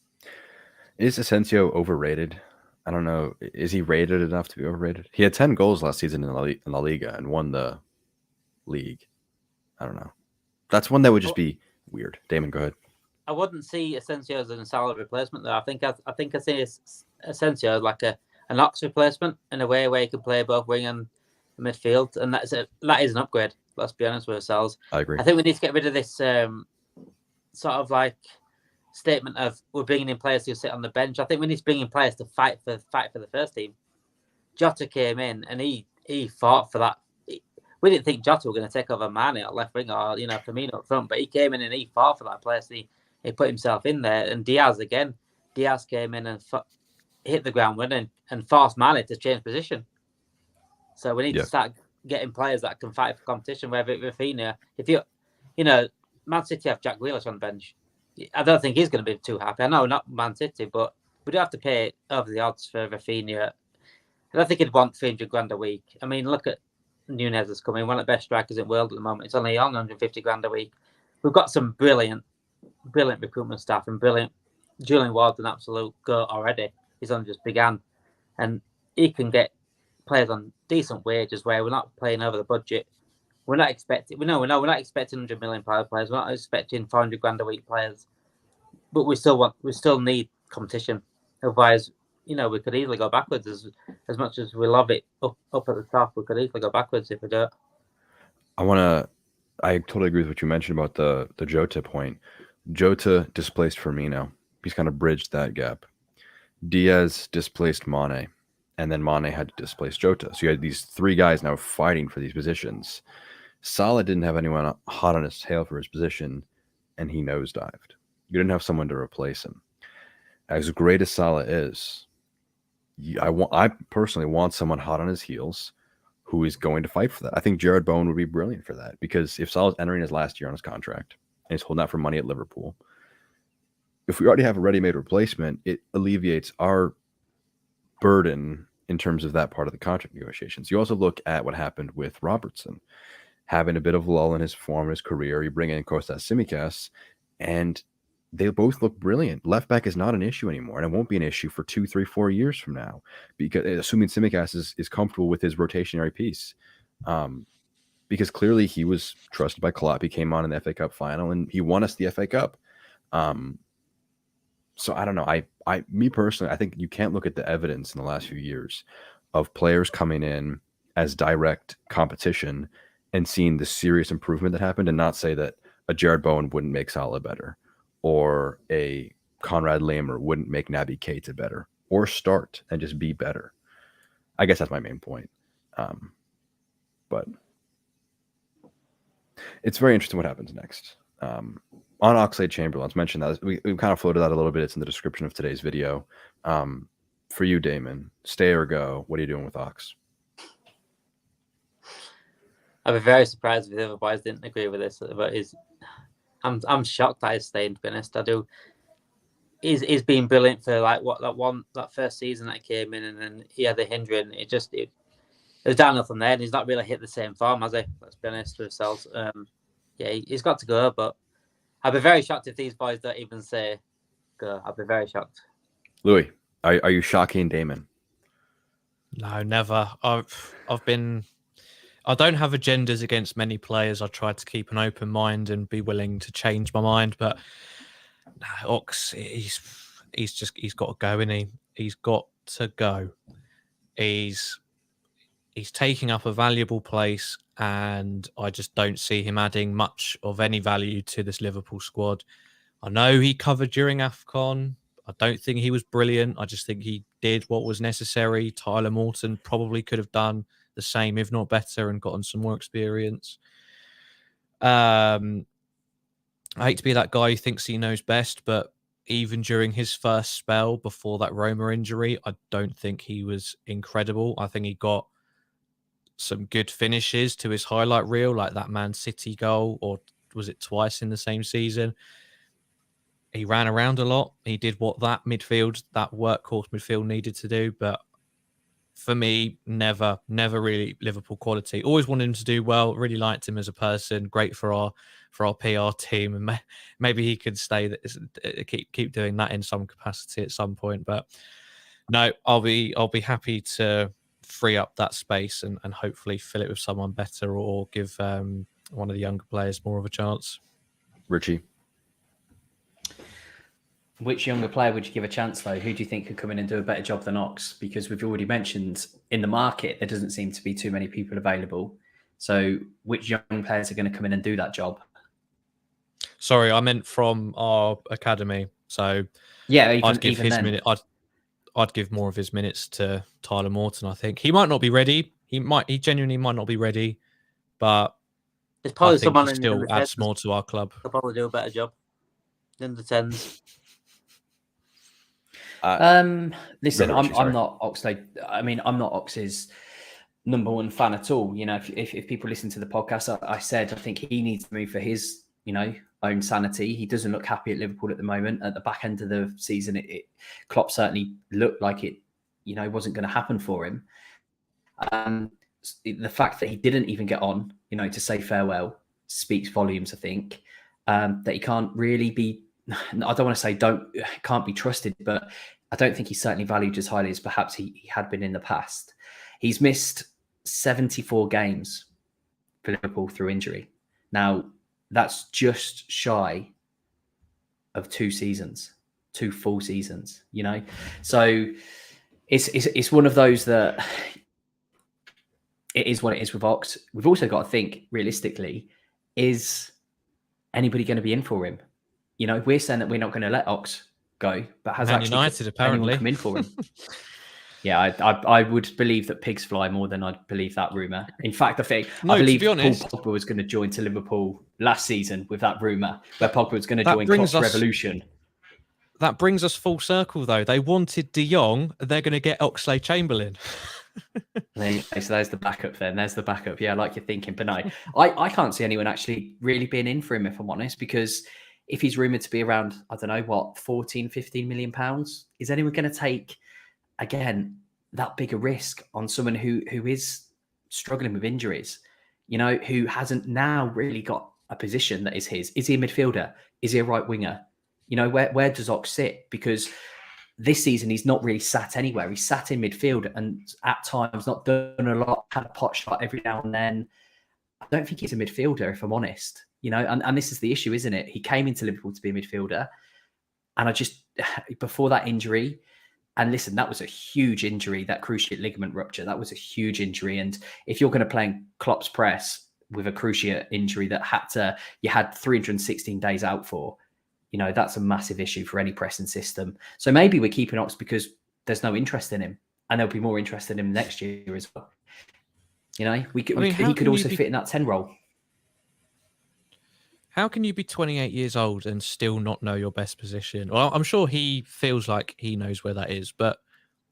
Is Asensio overrated? I don't know. Is he rated enough to be overrated? He had 10 goals last season in La Liga and won the league. I don't know. That's one that would just be weird. Damon, go ahead. I wouldn't see Asensio as a solid replacement, though. I think I see Asensio as like an Ox replacement in a way where he can play both wing and midfield, and that is an upgrade. Let's be honest with ourselves. I agree. I think we need to get rid of this sort of like statement of we're bringing in players who sit on the bench. I think we need to bring in players to fight for the first team. Jota came in and he fought for that. We didn't think Jota was going to take over Mane at left wing or Firmino up front, but he came in and he fought for that place. He put himself in there. And Diaz came in and hit the ground running and forced Mane to change position. So we need to start getting players that can fight for competition. Whether it's Rafinha, Man City have Jack Grealish on the bench. I don't think he's going to be too happy. I know not Man City, but we do have to pay over the odds for Rafinha. I don't think he'd want 300 grand a week. I mean, look at Nunez is coming, one of the best strikers in the world at the moment. It's only on 150 grand a week. We've got some brilliant recruitment staff and brilliant. Julian Ward's an absolute goat already. He's only just began, and he can get players on decent wages where we're not playing over the budget. We're not expecting. We're not expecting 100 million players. We're not expecting 400 grand a week players, but we still need competition. Otherwise, we could easily go backwards as much as we love it up at the top. We could easily go backwards if we don't. I totally agree with what you mentioned about the Jota point. Jota displaced Firmino. He's kind of bridged that gap. Diaz displaced Mane, and then Mane had to displace Jota. So you had these 3 guys now fighting for these positions. Salah didn't have anyone hot on his tail for his position, and he nosedived. You didn't have someone to replace him. As great as Salah is, I personally want someone hot on his heels who is going to fight for that. I think Jared Bowen would be brilliant for that, because if Salah's entering his last year on his contract and he's holding out for money at Liverpool, if we already have a ready-made replacement, it alleviates our burden in terms of that part of the contract negotiations. You also look at what happened with Robertson, having a bit of lull in his form, his career. You bring in Kostas Tsimikas, and they both look brilliant. Left back is not an issue anymore, and it won't be an issue for 2, 3, 4 years from now, because assuming Tsimikas is comfortable with his rotationary piece, because clearly he was trusted by Klopp. He came on in the FA Cup final, and he won us the FA Cup. So I don't know. Me personally, I think you can't look at the evidence in the last few years of players coming in as direct competition and seeing the serious improvement that happened, and not say that a Jared Bowen wouldn't make Salah better, or a Conrad Lamer wouldn't make Naby Keita better, or start and just be better. I guess that's my main point. But it's very interesting what happens next. On Oxlade Chamberlain, let's mention that. We kind of floated that a little bit. It's in the description of today's video. For you, Damon, stay or go? What are you doing with Ox? I'd be very surprised if the other boys didn't agree with this. But I'm shocked that he's staying, to be honest. I do. He's been brilliant for that first season that he came in, and then he had the hindering. It was downhill from there, and he's not really hit the same form, has he? Let's be honest with ourselves. He's got to go, but I'd be very shocked if these boys don't even say go. I'd be very shocked. Louis, are you shocking Damon? No, never. I don't have agendas against many players. I try to keep an open mind and be willing to change my mind. But Ox, he's got to go, isn't he? He's got to go. He's taking up a valuable place, and I just don't see him adding much of any value to this Liverpool squad. I know he covered during AFCON. I don't think he was brilliant. I just think he did what was necessary. Tyler Morton probably could have done the same, if not better, and gotten some more experience. I hate to be that guy who thinks he knows best, but even during his first spell before that Roma injury, I don't think he was incredible. I think he got some good finishes to his highlight reel, like that Man City goal, or was it twice in the same season? He ran around a lot. He did what that workhorse midfield needed to do. But for me, never really Liverpool quality. Always wanted him to do well. Really liked him as a person. Great for our PR team, and maybe he could stay. Keep doing that in some capacity at some point. But no, I'll be happy to free up that space and hopefully fill it with someone better, or give one of the younger players more of a chance. Ritchie. Which younger player would you give a chance, though? Who do you think could come in and do a better job than Ox? Because we've already mentioned in the market, there doesn't seem to be too many people available. So which young players are going to come in and do that job? Sorry, I meant from our academy. So yeah, I'd give his minute. I'd give more of his minutes to Tyler Morton. I think he might not be ready. He genuinely might not be ready, but there's probably I think someone he in still the adds tens more to our club. He'll probably do a better job than the tens. Listen, Richie, I'm not Oxlade. I mean, I'm not Ox's number one fan at all. You know, if people listen to the podcast, I said I think he needs to move for his, own sanity. He doesn't look happy at Liverpool at the moment. At the back end of the season, Klopp certainly looked like it, wasn't going to happen for him. The fact that he didn't even get on, to say farewell speaks volumes. I think that he can't really be. I don't want to say can't be trusted, but I don't think he's certainly valued as highly as perhaps he had been in the past. He's missed 74 games for Liverpool through injury. Now, that's just shy of 2 full seasons, So it's one of those that it is what it is with Ox. We've also got to think realistically, is anybody going to be in for him? We're saying that we're not going to let Ox go, but has Man actually United apparently anyone come in for him? Yeah, I would believe that pigs fly more than I'd believe that rumour. In fact, I believe Paul Pogba was going to join to Liverpool last season with that rumour, where Pogba was going to join Klopp's revolution. That brings us full circle, though. They wanted De Jong, they're going to get Oxlade Chamberlain. So there's the backup then. There's the backup. Yeah, like you're thinking. But no, I can't see anyone actually really being in for him, if I'm honest, because if he's rumoured to be around, I don't know, what, 14, 15 million pounds, is anyone going to take, again, that big a risk on someone who is struggling with injuries, who hasn't now really got a position that is his? Is he a midfielder? Is he a right winger? Where does Ox sit? Because this season, he's not really sat anywhere. He's sat in midfield and at times not done a lot, had a pot shot every now and then. I don't think he's a midfielder, if I'm honest. And this is the issue, isn't it? He came into Liverpool to be a midfielder. And before that injury, and listen, that was a huge injury, that cruciate ligament rupture. That was a huge injury. And if you're going to play in Klopp's press with a cruciate injury that you had 316 days out for, that's a massive issue for any pressing system. So maybe we're keeping Ox because there's no interest in him, and there'll be more interest in him next year as well. He could also fit in that 10 role. How can you be 28 years old and still not know your best position? Well, I'm sure he feels like he knows where that is, but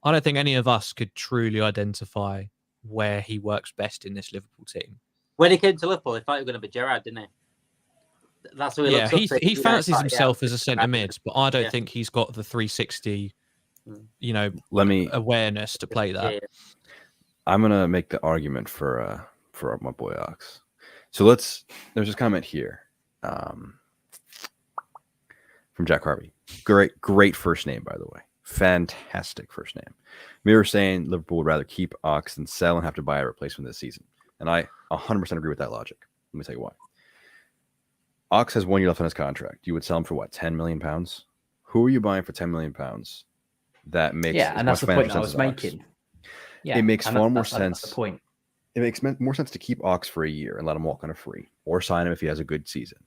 I don't think any of us could truly identify where he works best in this Liverpool team. When he came to Liverpool, he thought he was going to be Gerrard, didn't he? That's what he fancies himself as a centre mid, but I don't think he's got the 360, awareness to play that. Yeah. I'm gonna make the argument for my boy Ox. So there's this comment here from Jack Harvey. Great first name, by the way. Fantastic first name. We were saying Liverpool would rather keep Ox than sell and have to buy a replacement this season. And I 100% agree with that logic. Let me tell you why. Ox has 1 year left on his contract. You would sell him for what, £10 million? Who are you buying for £10 million? That makes and that's the point I was making. Yeah, it makes far more that's sense. the point. It makes more sense to keep Ox for a year and let him walk on a free, or sign him if he has a good season,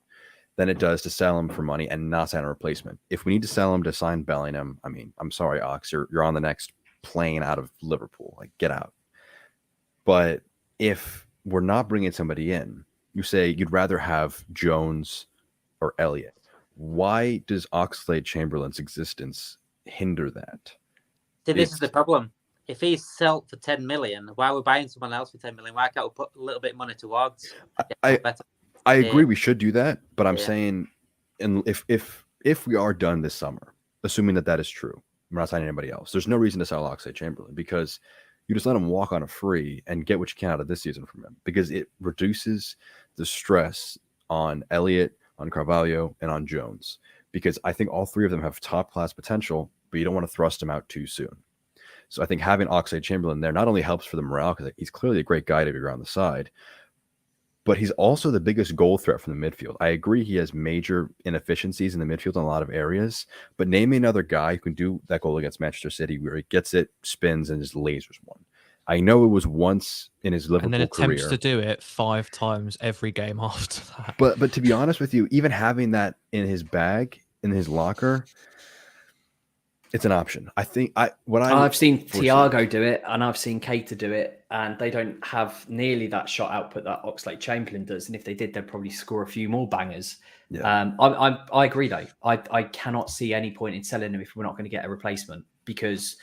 than it does to sell him for money and not sign a replacement. If we need to sell him to sign Bellingham, I mean, I'm sorry, Ox, you're on the next plane out of Liverpool. Like, get out. But if we're not bringing somebody in, you say you'd rather have Jones or Elliott. Why does Oxlade Chamberlain's existence hinder that? See, this is the problem. If he's sold for 10 million, why are we buying someone else for 10 million? Why can't we put a little bit of money towards? I agree we should do that, but I'm saying, and if we are done this summer, assuming that is true, we're not signing anybody else. There's no reason to sell Oxlade Chamberlain, because you just let him walk on a free and get what you can out of this season from him, because it reduces the stress on Elliott, on Carvalho, and on Jones, because I think all three of them have top class potential, but you don't want to thrust them out too soon. So I think having Oxlade Chamberlain there not only helps for the morale, because he's clearly a great guy to be around the side, but he's also the biggest goal threat from the midfield. I agree he has major inefficiencies in the midfield in a lot of areas, but name me another guy who can do that goal against Manchester City where he gets it, spins, and just lasers one. I know it was once in his Liverpool career. And then attempts to do it 5 times every game after that. But to be honest with you, even having that in his bag, in his locker, it's an option. I think I've seen Thiago do it, and I've seen Keita do it, and they don't have nearly that shot output that Oxlade Chamberlain does. And if they did, they'd probably score a few more bangers. Yeah. I agree though. I cannot see any point in selling him if we're not going to get a replacement, because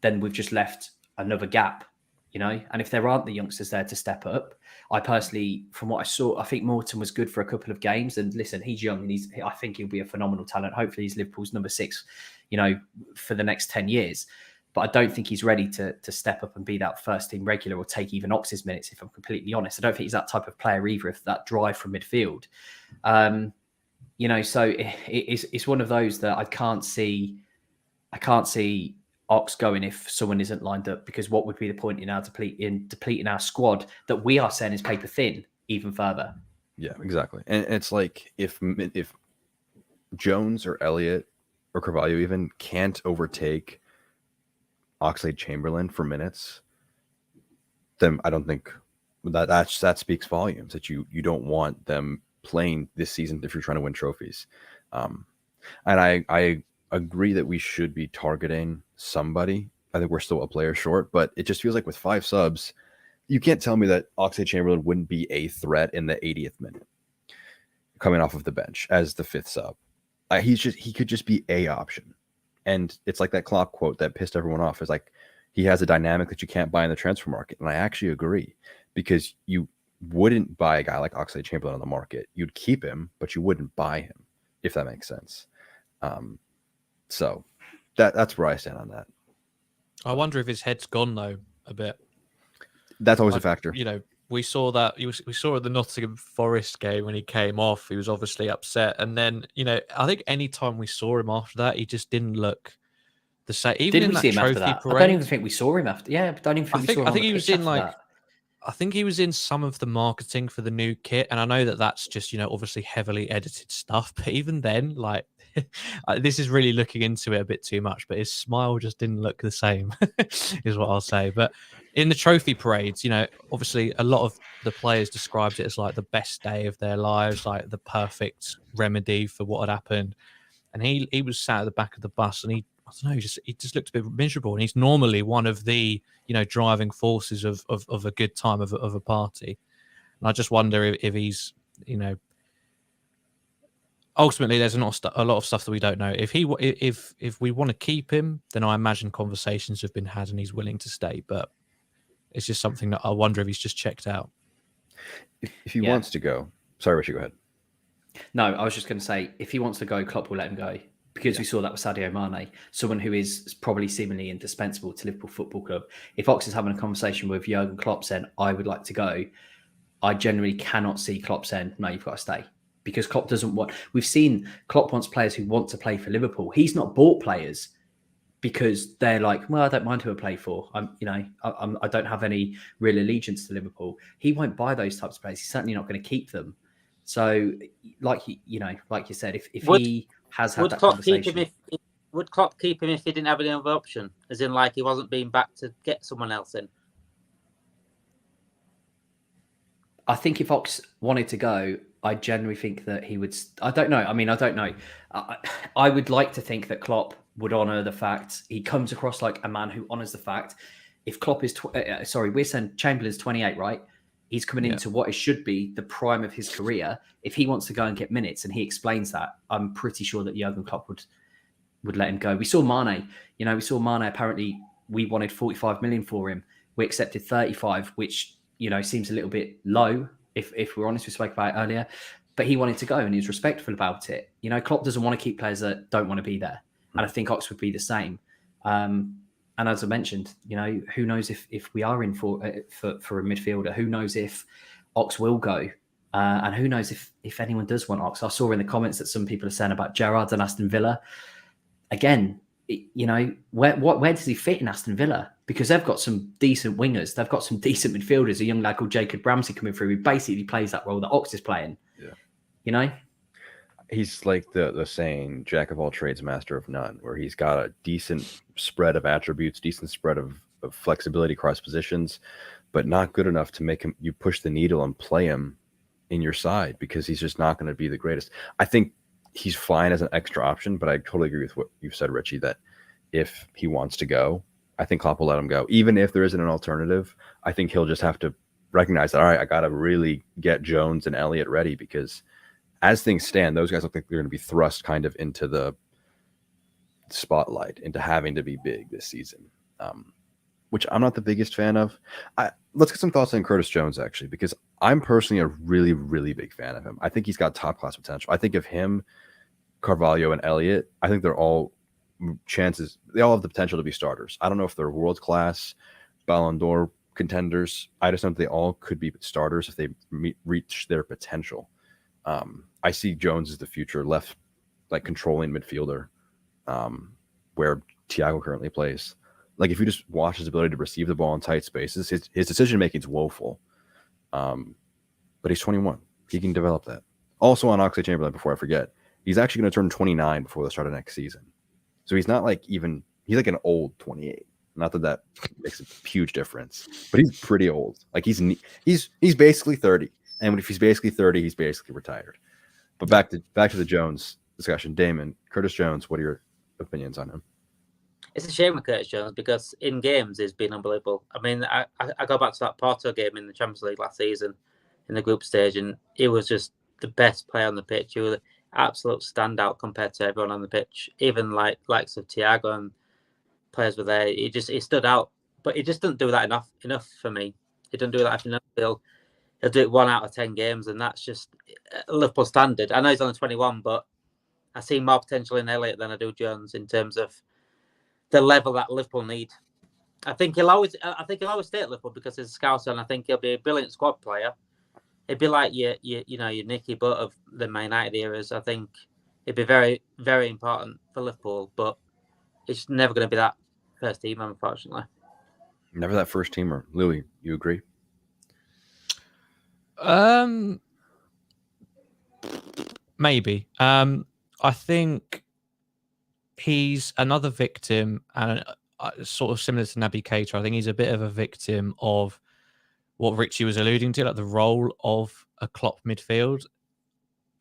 then we've just left another gap, you know. And if there aren't the youngsters there to step up, I personally, from what I saw, I think Morton was good for a couple of games. And listen, he's young, and I think he'll be a phenomenal talent. Hopefully, he's Liverpool's number 6. You know, for the next 10 years. But I don't think he's ready to step up and be that first team regular or take even Ox's minutes, if I'm completely honest. I don't think he's that type of player either, if that drive from midfield. You know, so it's one of those that I can't see Ox going if someone isn't lined up, because what would be the point in depleting our squad that we are saying is paper thin even further? Yeah, exactly. And it's like if Jones or Elliott or Carvalho even can't overtake Oxlade Chamberlain for minutes, then I don't think that speaks volumes that you don't want them playing this season if you're trying to win trophies. And I agree that we should be targeting somebody. I think we're still a player short, but it just feels like with 5 subs, you can't tell me that Oxlade Chamberlain wouldn't be a threat in the 80th minute coming off of the bench as the 5th sub. He could just be a option. And it's like that Klopp quote that pissed everyone off. Is like, he has a dynamic that you can't buy in the transfer market. And I actually agree, because you wouldn't buy a guy like Oxlade Chamberlain on the market. You'd keep him, but you wouldn't buy him, if that makes sense. So that's where I stand on that. I wonder if his head's gone though a bit. That's always a factor. You know, we saw that we saw at the Nottingham Forest game when he came off, he was obviously upset. And then, you know, I think any time we saw him after that, he just didn't look the same. Even Didn't in we that see him trophy after that? parade, I don't even think we saw him after. Yeah, I don't even think we saw him. I think he was in like, that. I think he was in some of the marketing for the new kit. And I know that that's just, you know, obviously heavily edited stuff. But even then, like, this is really looking into it a bit too much, but his smile just didn't look the same, is what I'll say. But in the trophy parades, you know, obviously a lot of the players described it as like the best day of their lives, like the perfect remedy for what had happened. And he was sat at the back of the bus, and he just looked a bit miserable. And he's normally one of the, you know, driving forces of a good time, of a party. And I just wonder if he's, you know, ultimately there's a lot of stuff that we don't know. If we want to keep him, then I imagine conversations have been had and he's willing to stay. But it's just something that I wonder if he's just checked out. If he wants to go, sorry, Richie, go ahead. No, I was just going to say, if he wants to go, Klopp will let him go, because we saw that with Sadio Mane, someone who is probably seemingly indispensable to Liverpool Football Club. If Ox is having a conversation with Jurgen Klopp saying, I would like to go, I generally cannot see Klopp saying, no, you've got to stay. Because Klopp doesn't want... We've seen Klopp wants players who want to play for Liverpool. He's not bought players because they're like, well, I don't mind who I play for. I don't have any real allegiance to Liverpool. He won't buy those types of players. He's certainly not going to keep them. So, like you said, if Would he has had would that Klopp keep conversation, him if would Klopp keep him if he didn't have any other option? As in, like, he wasn't being back to get someone else in. I think if Ox wanted to go, I generally think that he would. I don't know. I mean, I don't know. I would like to think that Klopp would honour the fact he comes across like a man who honours the fact. If Klopp is, we're saying Chamberlain's 28, right? He's coming into what it should be the prime of his career. If he wants to go and get minutes, and he explains that, I'm pretty sure that Jurgen Klopp would let him go. We saw Mane. We saw Mane. Apparently, we wanted 45 million for him. We accepted 35, which seems a little bit low, if we're honest. We spoke about it earlier, but he wanted to go and he was respectful about it. Klopp doesn't want to keep players that don't want to be there, and I think Ox would be the same. And as I mentioned, who knows if we are in for a midfielder? Who knows if Ox will go, and who knows if anyone does want Ox? I saw in the comments that some people are saying about Gerrard and Aston Villa. Again, where does he fit in Aston Villa? Because they've got some decent wingers. They've got some decent midfielders. A young lad called Jacob Ramsey coming through, who basically plays that role that Ox is playing. Yeah. He's like the saying, jack of all trades, master of none, where he's got a decent spread of attributes, decent spread of flexibility across positions, but not good enough to make you push the needle and play him in your side, because he's just not going to be the greatest. I think he's fine as an extra option, but I totally agree with what you've said, Ritchie, that if he wants to go, I think Klopp will let him go. Even if there isn't an alternative, I think he'll just have to recognize that, all right, I got to really get Jones and Elliott ready, because as things stand, those guys look like they're going to be thrust kind of into the spotlight, into having to be big this season, which I'm not the biggest fan of. Let's get some thoughts on Curtis Jones, actually, because I'm personally a really, really big fan of him. I think he's got top-class potential. I think of him, Carvalho, and Elliott, I think they're all chances. They all have the potential to be starters. I don't know if they're world-class Ballon d'Or contenders. I just know they all could be starters if they reach their potential. I see Jones as the future left, like, controlling midfielder, where Thiago currently plays. Like, if you just watch his ability to receive the ball in tight spaces, his decision making is woeful. But he's 21. He can develop that. Also on Oxlade Chamberlain, before I forget, he's actually going to turn 29 before the start of next season. So he's not like he's like an old 28. Not that makes a huge difference, but he's pretty old. Like, he's basically 30. And if he's basically 30, he's basically retired. But back to the Jones discussion. Damon, Curtis Jones, what are your opinions on him? It's a shame with Curtis Jones, because in games he's been unbelievable. I mean, I go back to that Porto game in the Champions League last season in the group stage, and he was just the best player on the pitch. He was an absolute standout compared to everyone on the pitch. Even likes of Thiago and players were there. He stood out, but he just didn't do that enough for me. He didn't do that enough. He'll do it 1 out of 10 games, and that's just a Liverpool standard. I know he's only 21, but I see more potential in Elliott than I do Jones in terms of the level that Liverpool need. I think he'll always stay at Liverpool because he's a scouser, and I think he'll be a brilliant squad player. It'd be like your Nicky Butt of the Man United eras. I think it'd be very, very important for Liverpool, but it's never going to be that first team, unfortunately. Never that first teamer. Louis, you agree? Maybe. I think he's another victim, and sort of similar to Naby Keita. I think he's a bit of a victim of what Ritchie was alluding to, like the role of a Klopp midfield.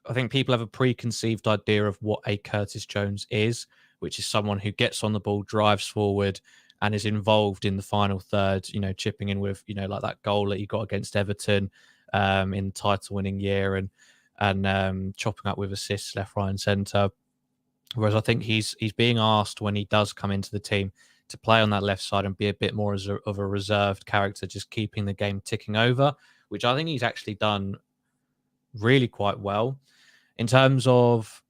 I think people have a preconceived idea of what a Curtis Jones is, which is someone who gets on the ball, drives forward, and is involved in the final third, chipping in with, like that goal that he got against Everton in the title-winning year, and chopping up with assists left, right, and centre. Whereas I think he's being asked, when he does come into the team, to play on that left side and be a bit more of a reserved character, just keeping the game ticking over, which I think he's actually done really quite well. In terms of,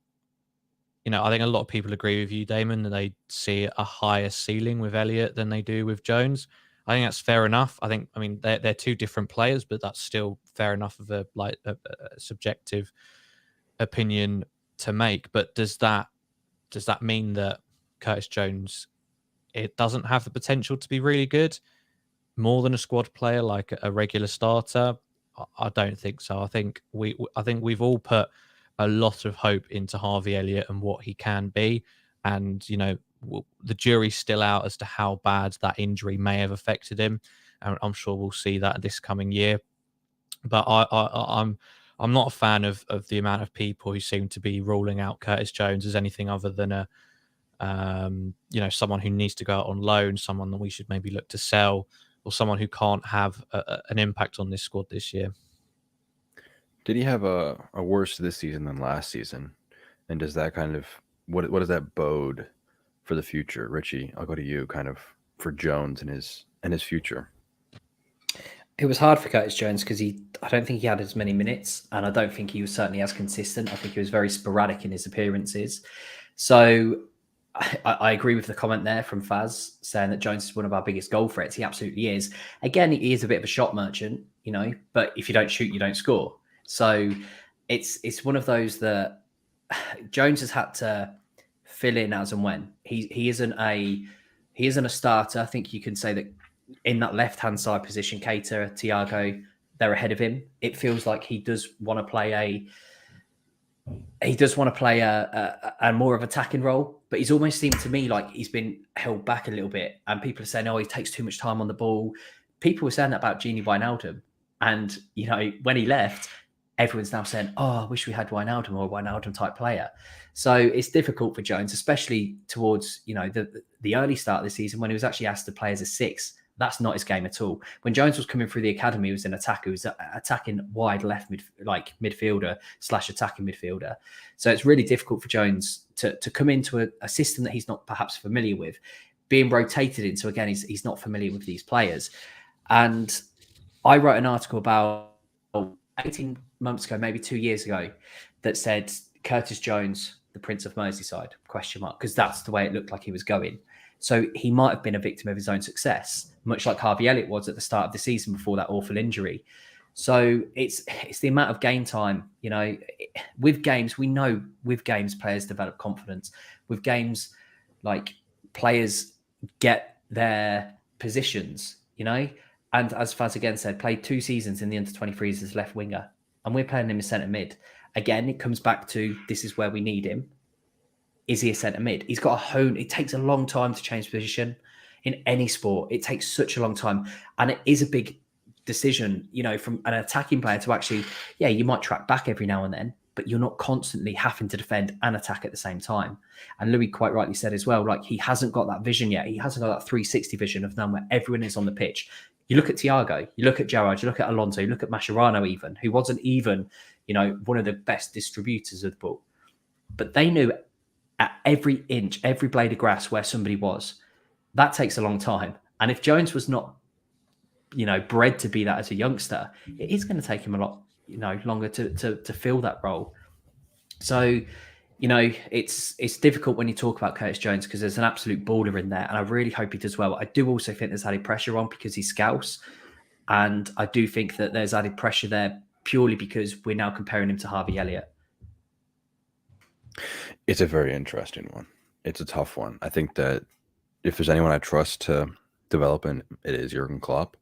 I think a lot of people agree with you, Damon, that they see a higher ceiling with Elliott than they do with Jones. I think that's fair enough. I mean, they're two different players, but that's still fair enough of a subjective opinion to make. But does that mean that Curtis Jones it doesn't have the potential to be really good, more than a squad player like a regular starter, I don't think so. I think we've all put a lot of hope into Harvey Elliott and what he can be, and the jury's still out as to how bad that injury may have affected him, and I'm sure we'll see that this coming year. But I'm not a fan of the amount of people who seem to be ruling out Curtis Jones as anything other than a someone who needs to go out on loan, someone that we should maybe look to sell, or someone who can't have an impact on this squad this year. Did he have a worse this season than last season? And does that kind of what does that bode for the future? Ritchie, I'll go to you, kind of for Jones and his future. It was hard for Curtis Jones because I don't think he had as many minutes, and I don't think he was certainly as consistent. I think he was very sporadic in his appearances. So I agree with the comment there from Faz saying that Jones is one of our biggest goal threats. He absolutely is. Again, he is a bit of a shot merchant, but if you don't shoot, you don't score. So it's one of those that Jones has had to fill in as and when. He isn't a starter. I think you can say that in that left-hand side position, Keita, Thiago, they're ahead of him. It feels like he does want to play a more of attacking role, but he's almost seemed to me like he's been held back a little bit. And people are saying, oh, he takes too much time on the ball. People were saying that about Gini Wijnaldum. And, when he left, everyone's now saying, oh, I wish we had Wijnaldum or a Wijnaldum type player. So it's difficult for Jones, especially towards, the early start of the season when he was actually asked to play as a 6. That's not his game at all. When Jones was coming through the academy, he was an attacker. He was attacking wide left midfielder / attacking midfielder. So it's really difficult for Jones to come into a system that he's not perhaps familiar with, being rotated into. Again, he's not familiar with these players. And I wrote an article about 18 months ago, maybe 2 years ago, that said Curtis Jones, the Prince of Merseyside, ? Because that's the way it looked like he was going. So he might have been a victim of his own success, much like Harvey Elliott was at the start of the season before that awful injury. So it's the amount of game time, with games, we know with games, players develop confidence. With games, like players get their positions, and as Faz again said, played 2 seasons in the under-23s as left winger, and we're playing him as centre mid. Again, it comes back to this is where we need him. Is he a centre mid? He's got a hone. It takes a long time to change position in any sport. It takes such a long time. And it is a big decision, from an attacking player to actually, you might track back every now and then, but you're not constantly having to defend and attack at the same time. And Louis quite rightly said as well, like he hasn't got that vision yet. He hasn't got that 360 vision of knowing where everyone is on the pitch. You look at Thiago, you look at Gerrard, you look at Alonso, you look at Mascherano even, who wasn't even, one of the best distributors of the ball. But they knew at every inch, every blade of grass where somebody was. That takes a long time. And if Jones was not, bred to be that as a youngster, it is going to take him a lot, longer to fill that role. So, it's difficult when you talk about Curtis Jones because there's an absolute baller in there. And I really hope he does well. I do also think there's added pressure on because he's Scouse. And I do think that there's added pressure there purely because we're now comparing him to Harvey Elliott. It's a very interesting one. It's a tough one. I think that if there's anyone I trust to develop in, it is Jurgen Klopp.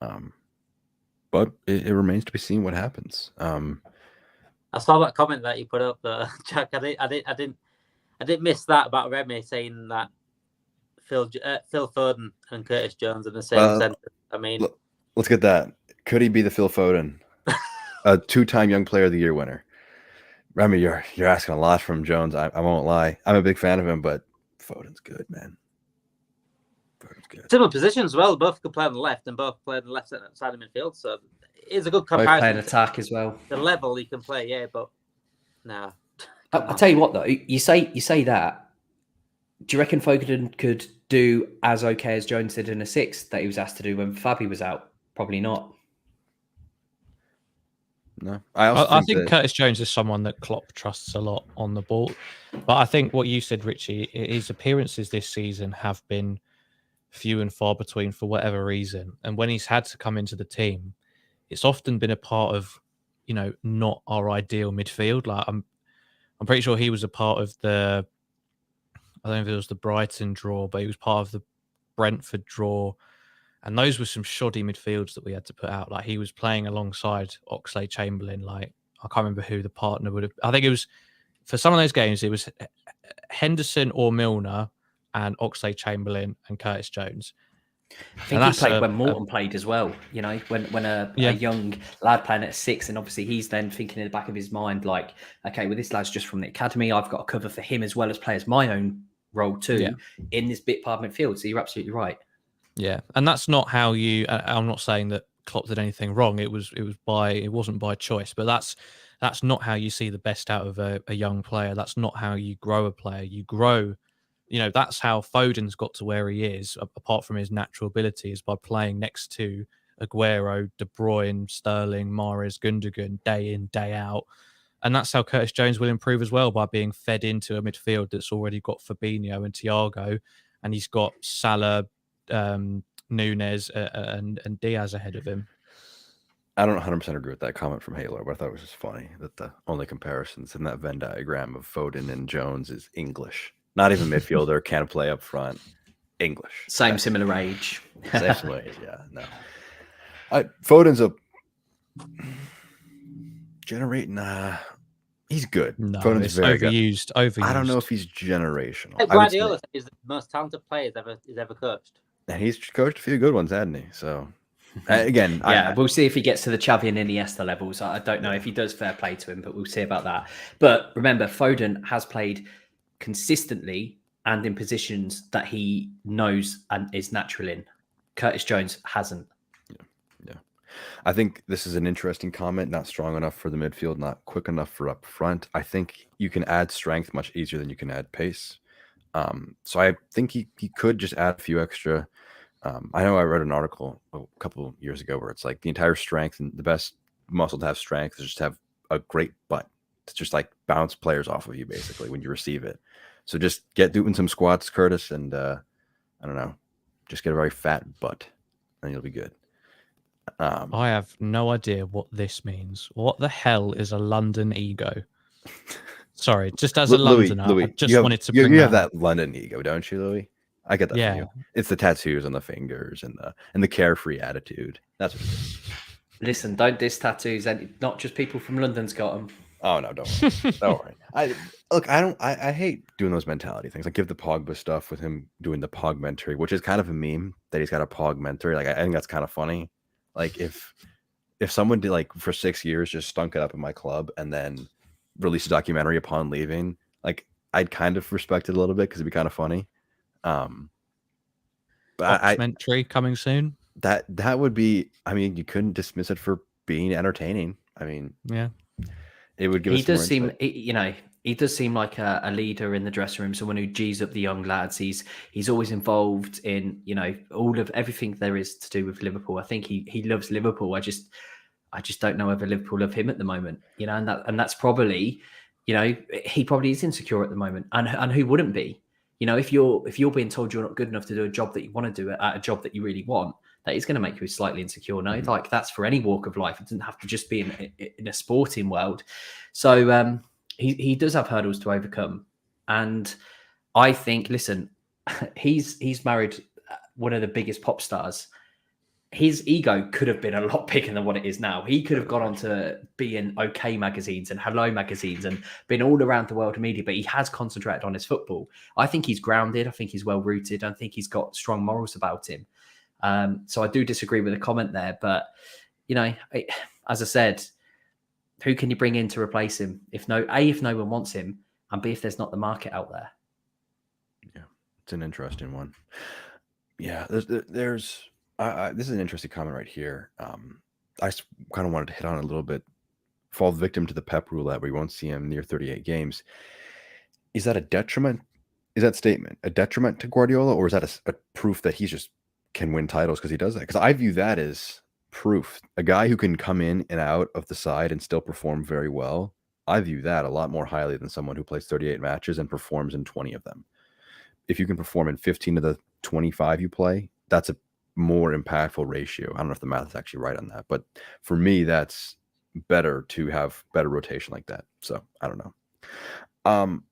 But it remains to be seen what happens. I saw that comment that you put up, Jack. I didn't miss that about Remy saying that Phil Foden and Curtis Jones in the same sentence. I mean, let's get that. Could he be the Phil Foden, a 2-time Young Player of the Year winner? Remy, you're asking a lot from Jones. I won't lie. I'm a big fan of him, but Foden's good, man. Foden's good. Similar position as well. Both could play on the left and both play on the left side of midfield. So it's a good comparison. Both play an attack as well. The level he can play, but no. I'll tell you what, though. You say that. Do you reckon Foden could do as okay as Jones did in a 6 that he was asked to do when Fabi was out? Probably not. No, I think Curtis Jones is someone that Klopp trusts a lot on the ball. But I think what you said, Ritchie, his appearances this season have been few and far between for whatever reason. And when he's had to come into the team, it's often been a part of, not our ideal midfield. Like I'm pretty sure he was a part of the I don't know if it was the Brighton draw, but he was part of the Brentford draw. And those were some shoddy midfields that we had to put out. Like he was playing alongside Oxlade Chamberlain. Like I can't remember who the partner would have. I think it was for some of those games. It was Henderson or Milner and Oxlade Chamberlain and Curtis Jones. I think he played when Morton played as well. You know, when a young lad playing at 6, and obviously he's then thinking in the back of his mind, like, okay, well, this lad's just from the academy. I've got to cover for him as well as play as my own role too in this bit part of midfield. So you're absolutely right. Yeah, and that's not how you. I'm not saying that Klopp did anything wrong. It wasn't by choice, but that's not how you see the best out of a young player. That's not how you grow a player. You grow. You know, that's how Foden's got to where he is, apart from his natural ability, is by playing next to Aguero, De Bruyne, Sterling, Mahrez, Gundogan, day in, day out. And that's how Curtis Jones will improve as well, by being fed into a midfield that's already got Fabinho and Thiago, and he's got Salah, Nunez and Diaz ahead of him. I don't 100% agree with that comment from Halo, but I thought it was just funny that the only comparisons in that Venn diagram of Foden and Jones is English. Not even midfielder, can't play up front. English. Similar age. Same similar age, yeah. No. Foden's a he's good. No, Foden's very overused. I don't know if he's generational. Guardiola is the most talented player he's ever coached. And he's coached a few good ones, hasn't he? So again, we'll see if he gets to the Xavi and Iniesta levels. I don't know if he does, fair play to him, but we'll see about that. But remember, Foden has played consistently and in positions that he knows and is natural in. Curtis Jones hasn't. Yeah. I think this is an interesting comment. Not strong enough for the midfield, not quick enough for up front. I think you can add strength much easier than you can add pace. So I think he could just add a few extra. I know I read an article a couple years ago where it's like the entire strength and the best muscle to have strength is just have a great butt to just like bounce players off of you basically when you receive it. So just get doing some squats, Curtis, and I don't know, just get a very fat butt, and you'll be good. I have no idea what this means. What the hell is a London ego? Sorry, just as a Londoner, Louis, I just wanted to bring you have that London ego, don't you, Louis? I get that. Yeah, from you. It's the tattoos on the fingers and the carefree attitude. That's what it is. Listen, don't diss tattoos, and not just people from London's got them. Oh no, don't worry. Don't worry. I hate doing those mentality things. I give the Pogba stuff with him doing the Pogmentary, which is kind of a meme that he's got a Pogmentary. Like I think that's kind of funny. Like if someone did like for 6 years just stunk it up in my club and then released a documentary upon leaving, like I'd kind of respect it a little bit because it'd be kind of funny. But documentary coming soon. That would be. I mean, you couldn't dismiss it for being entertaining. I mean, yeah, it would give. He does seem, he does seem like a leader in the dressing room, someone who G's up the young lads. He's always involved in all of everything there is to do with Liverpool. I think he loves Liverpool. I just don't know whether Liverpool love him at the moment. And that's probably, he probably is insecure at the moment, and who wouldn't be? If you're being told you're not good enough to do a job that you want to do at a job that you really want, that is going to make you slightly insecure. No, like that's for any walk of life. It doesn't have to just be in a sporting world. So he does have hurdles to overcome, and I think, listen, he's married one of the biggest pop stars. His ego could have been a lot bigger than what it is now. He could have gone on to be in OK magazines and Hello magazines and been all around the world media, but he has concentrated on his football. I think he's grounded. I think he's well rooted. I think he's got strong morals about him. So I do disagree with the comment there, but as I said, who can you bring in to replace him? If no one wants him, and B, if there's not the market out there. Yeah, it's an interesting one. Yeah, there's this is an interesting comment right here. I kind of wanted to hit on it a little bit. Fall victim to the Pep roulette where you won't see him near 38 games. Is that a detriment? Is that statement a detriment to Guardiola, or is that a proof that he just can win titles because he does that? Because I view that as proof. A guy who can come in and out of the side and still perform very well. I view that a lot more highly than someone who plays 38 matches and performs in 20 of them. If you can perform in 15 of the 25 you play, that's a more impactful ratio. I don't know if the math is actually right on that, but for me, that's better to have better rotation like that. So I don't know.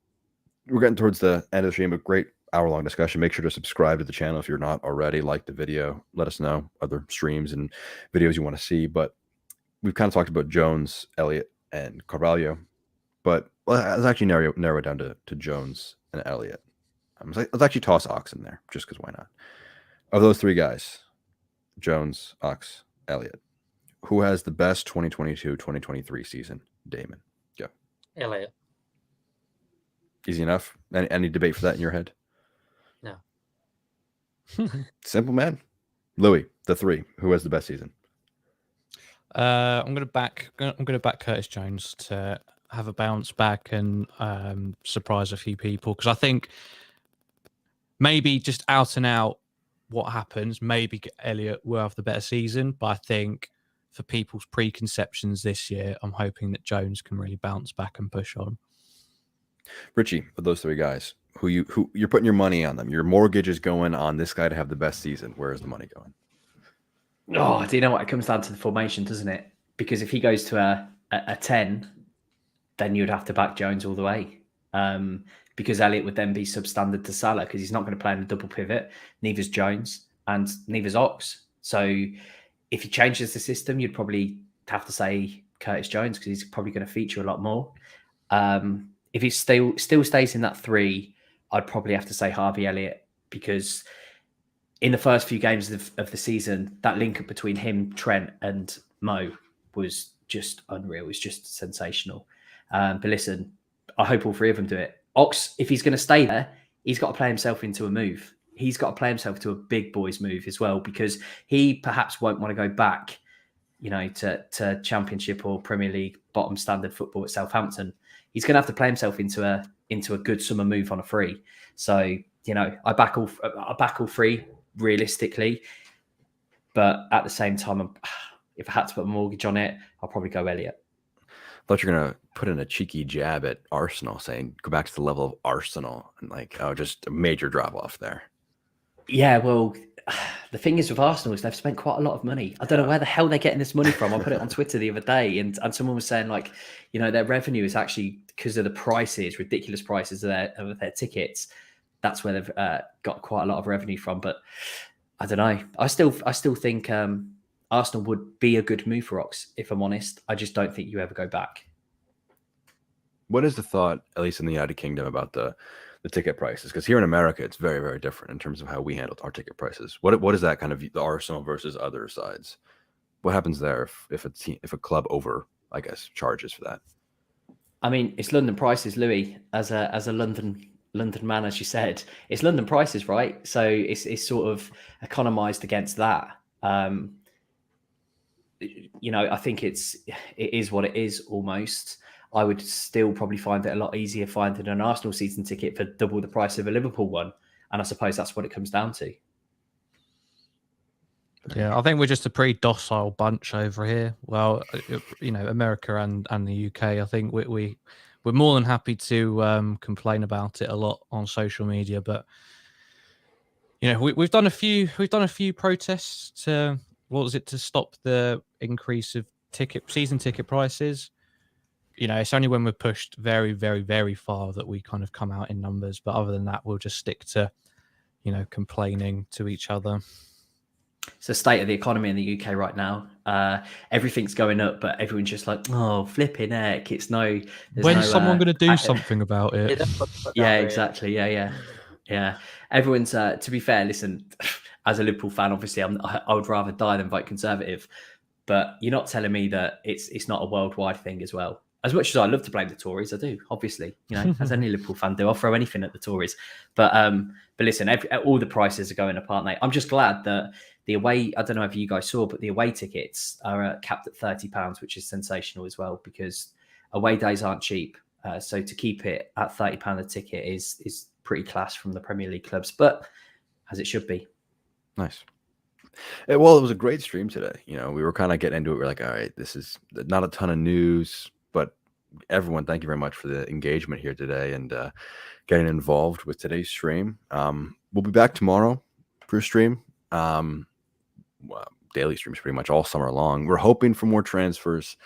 we're getting towards the end of the stream. A great hour-long discussion. Make sure to subscribe to the channel if you're not already. Like the video. Let us know other streams and videos you want to see. But we've kind of talked about Jones, Elliott, and Carvalho. But let's actually narrow it down to Jones and Elliott. Let's actually toss Ox in there, just because why not? Of those three guys, Jones, Ox, Elliott, who has the best 2022-2023 season? Damon, go. Elliott. Easy enough. Any debate for that in your head? No. Simple, man. Louis, the three. Who has the best season? I'm gonna back Curtis Jones to have a bounce back and surprise a few people, because I think maybe just out and out what happens, maybe Elliott will have the better season, but I think for people's preconceptions this year, I'm hoping that Jones can really bounce back and push on. Ritchie, of those three guys, who you're putting your money on them. Your mortgage is going on this guy to have the best season. Where is the money going? Oh, do you know what? It comes down to the formation, doesn't it? Because if he goes to a 10, then you'd have to back Jones all the way. Because Elliott would then be substandard to Salah, because he's not going to play in a double pivot. Neither's Jones and neither's Ox. So if he changes the system, you'd probably have to say Curtis Jones, because he's probably going to feature a lot more. If he still stays in that 3, I'd probably have to say Harvey Elliott, because in the first few games of the season, that link up between him, Trent, and Mo was just unreal. It was just sensational. But listen, I hope all three of them do it. Ox, if he's going to stay there, he's got to play himself into a move. He's got to play himself to a big boys move as well, because he perhaps won't want to go back, to Championship or Premier League bottom standard football at Southampton. He's going to have to play himself into a good summer move on a free. So, I back all three realistically, but at the same time, if I had to put a mortgage on it, I'll probably go Elliott. Thought you're gonna put in a cheeky jab at Arsenal, saying go back to the level of Arsenal, and just a major drop off there. Yeah, well, the thing is with Arsenal is they've spent quite a lot of money. I don't know where the hell they're getting this money from. I put it on Twitter the other day, and someone was saying their revenue is actually because of the prices, ridiculous prices of their tickets. That's where they've got quite a lot of revenue from. But I don't know. I still think Arsenal would be a good move for Ox, if I'm honest. I just don't think you ever go back. What is the thought, at least in the United Kingdom, about the ticket prices? Because here in America, it's very, very different in terms of how we handle our ticket prices. What is that kind of the Arsenal versus other sides? What happens there if a club charges for that? I mean, it's London prices, Louis. As a London man, as you said, it's London prices, right? So it's sort of economized against that. I think it is what it is almost. I would still probably find it a lot easier finding an Arsenal season ticket for double the price of a Liverpool one. And I suppose that's what it comes down to. Yeah, I think we're just a pretty docile bunch over here. Well, America and the UK, I think we're more than happy to complain about it a lot on social media. But, we've done a few protests to stop the increase of season ticket prices. It's only when we're pushed very, very, very far that we kind of come out in numbers. But other than that, we'll just stick to, complaining to each other. It's the state of the economy in the UK right now. Everything's going up, but everyone's just like, oh, flipping heck. When's someone going to do something about it? Yeah, exactly. Yeah. Everyone's, to be fair, listen, as a Liverpool fan, obviously, I would rather die than vote Conservative. But you're not telling me that it's not a worldwide thing as well. As much as I love to blame the Tories, I do, obviously, as any Liverpool fan do. I'll throw anything at the Tories. But listen, all the prices are going up, aren't they? I'm just glad that the away, I don't know if you guys saw, but the away tickets are capped at £30, which is sensational as well, because away days aren't cheap. So to keep it at £30 a ticket is pretty class from the Premier League clubs, but as it should be. Nice. Well, it was a great stream today. We were kind of getting into it. We're like, all right, this is not a ton of news, but everyone, thank you very much for the engagement here today and getting involved with today's stream. We'll be back tomorrow for a stream. Daily streams pretty much all summer long. We're hoping for more transfers.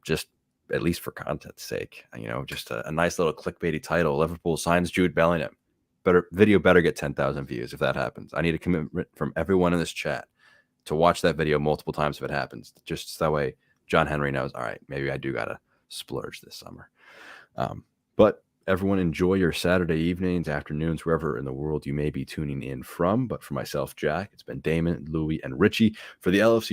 Just at least for content's sake. Just a nice little clickbaity title. Liverpool signs Jude Bellingham. Video better get 10,000 views if that happens. I need a commitment from everyone in this chat to watch that video multiple times if it happens. Just so that way John Henry knows, all right, maybe I do got to splurge this summer. But everyone enjoy your Saturday evenings, afternoons, wherever in the world you may be tuning in from. But for myself, Jack, it's been Damon, Louis, and Ritchie for the LFC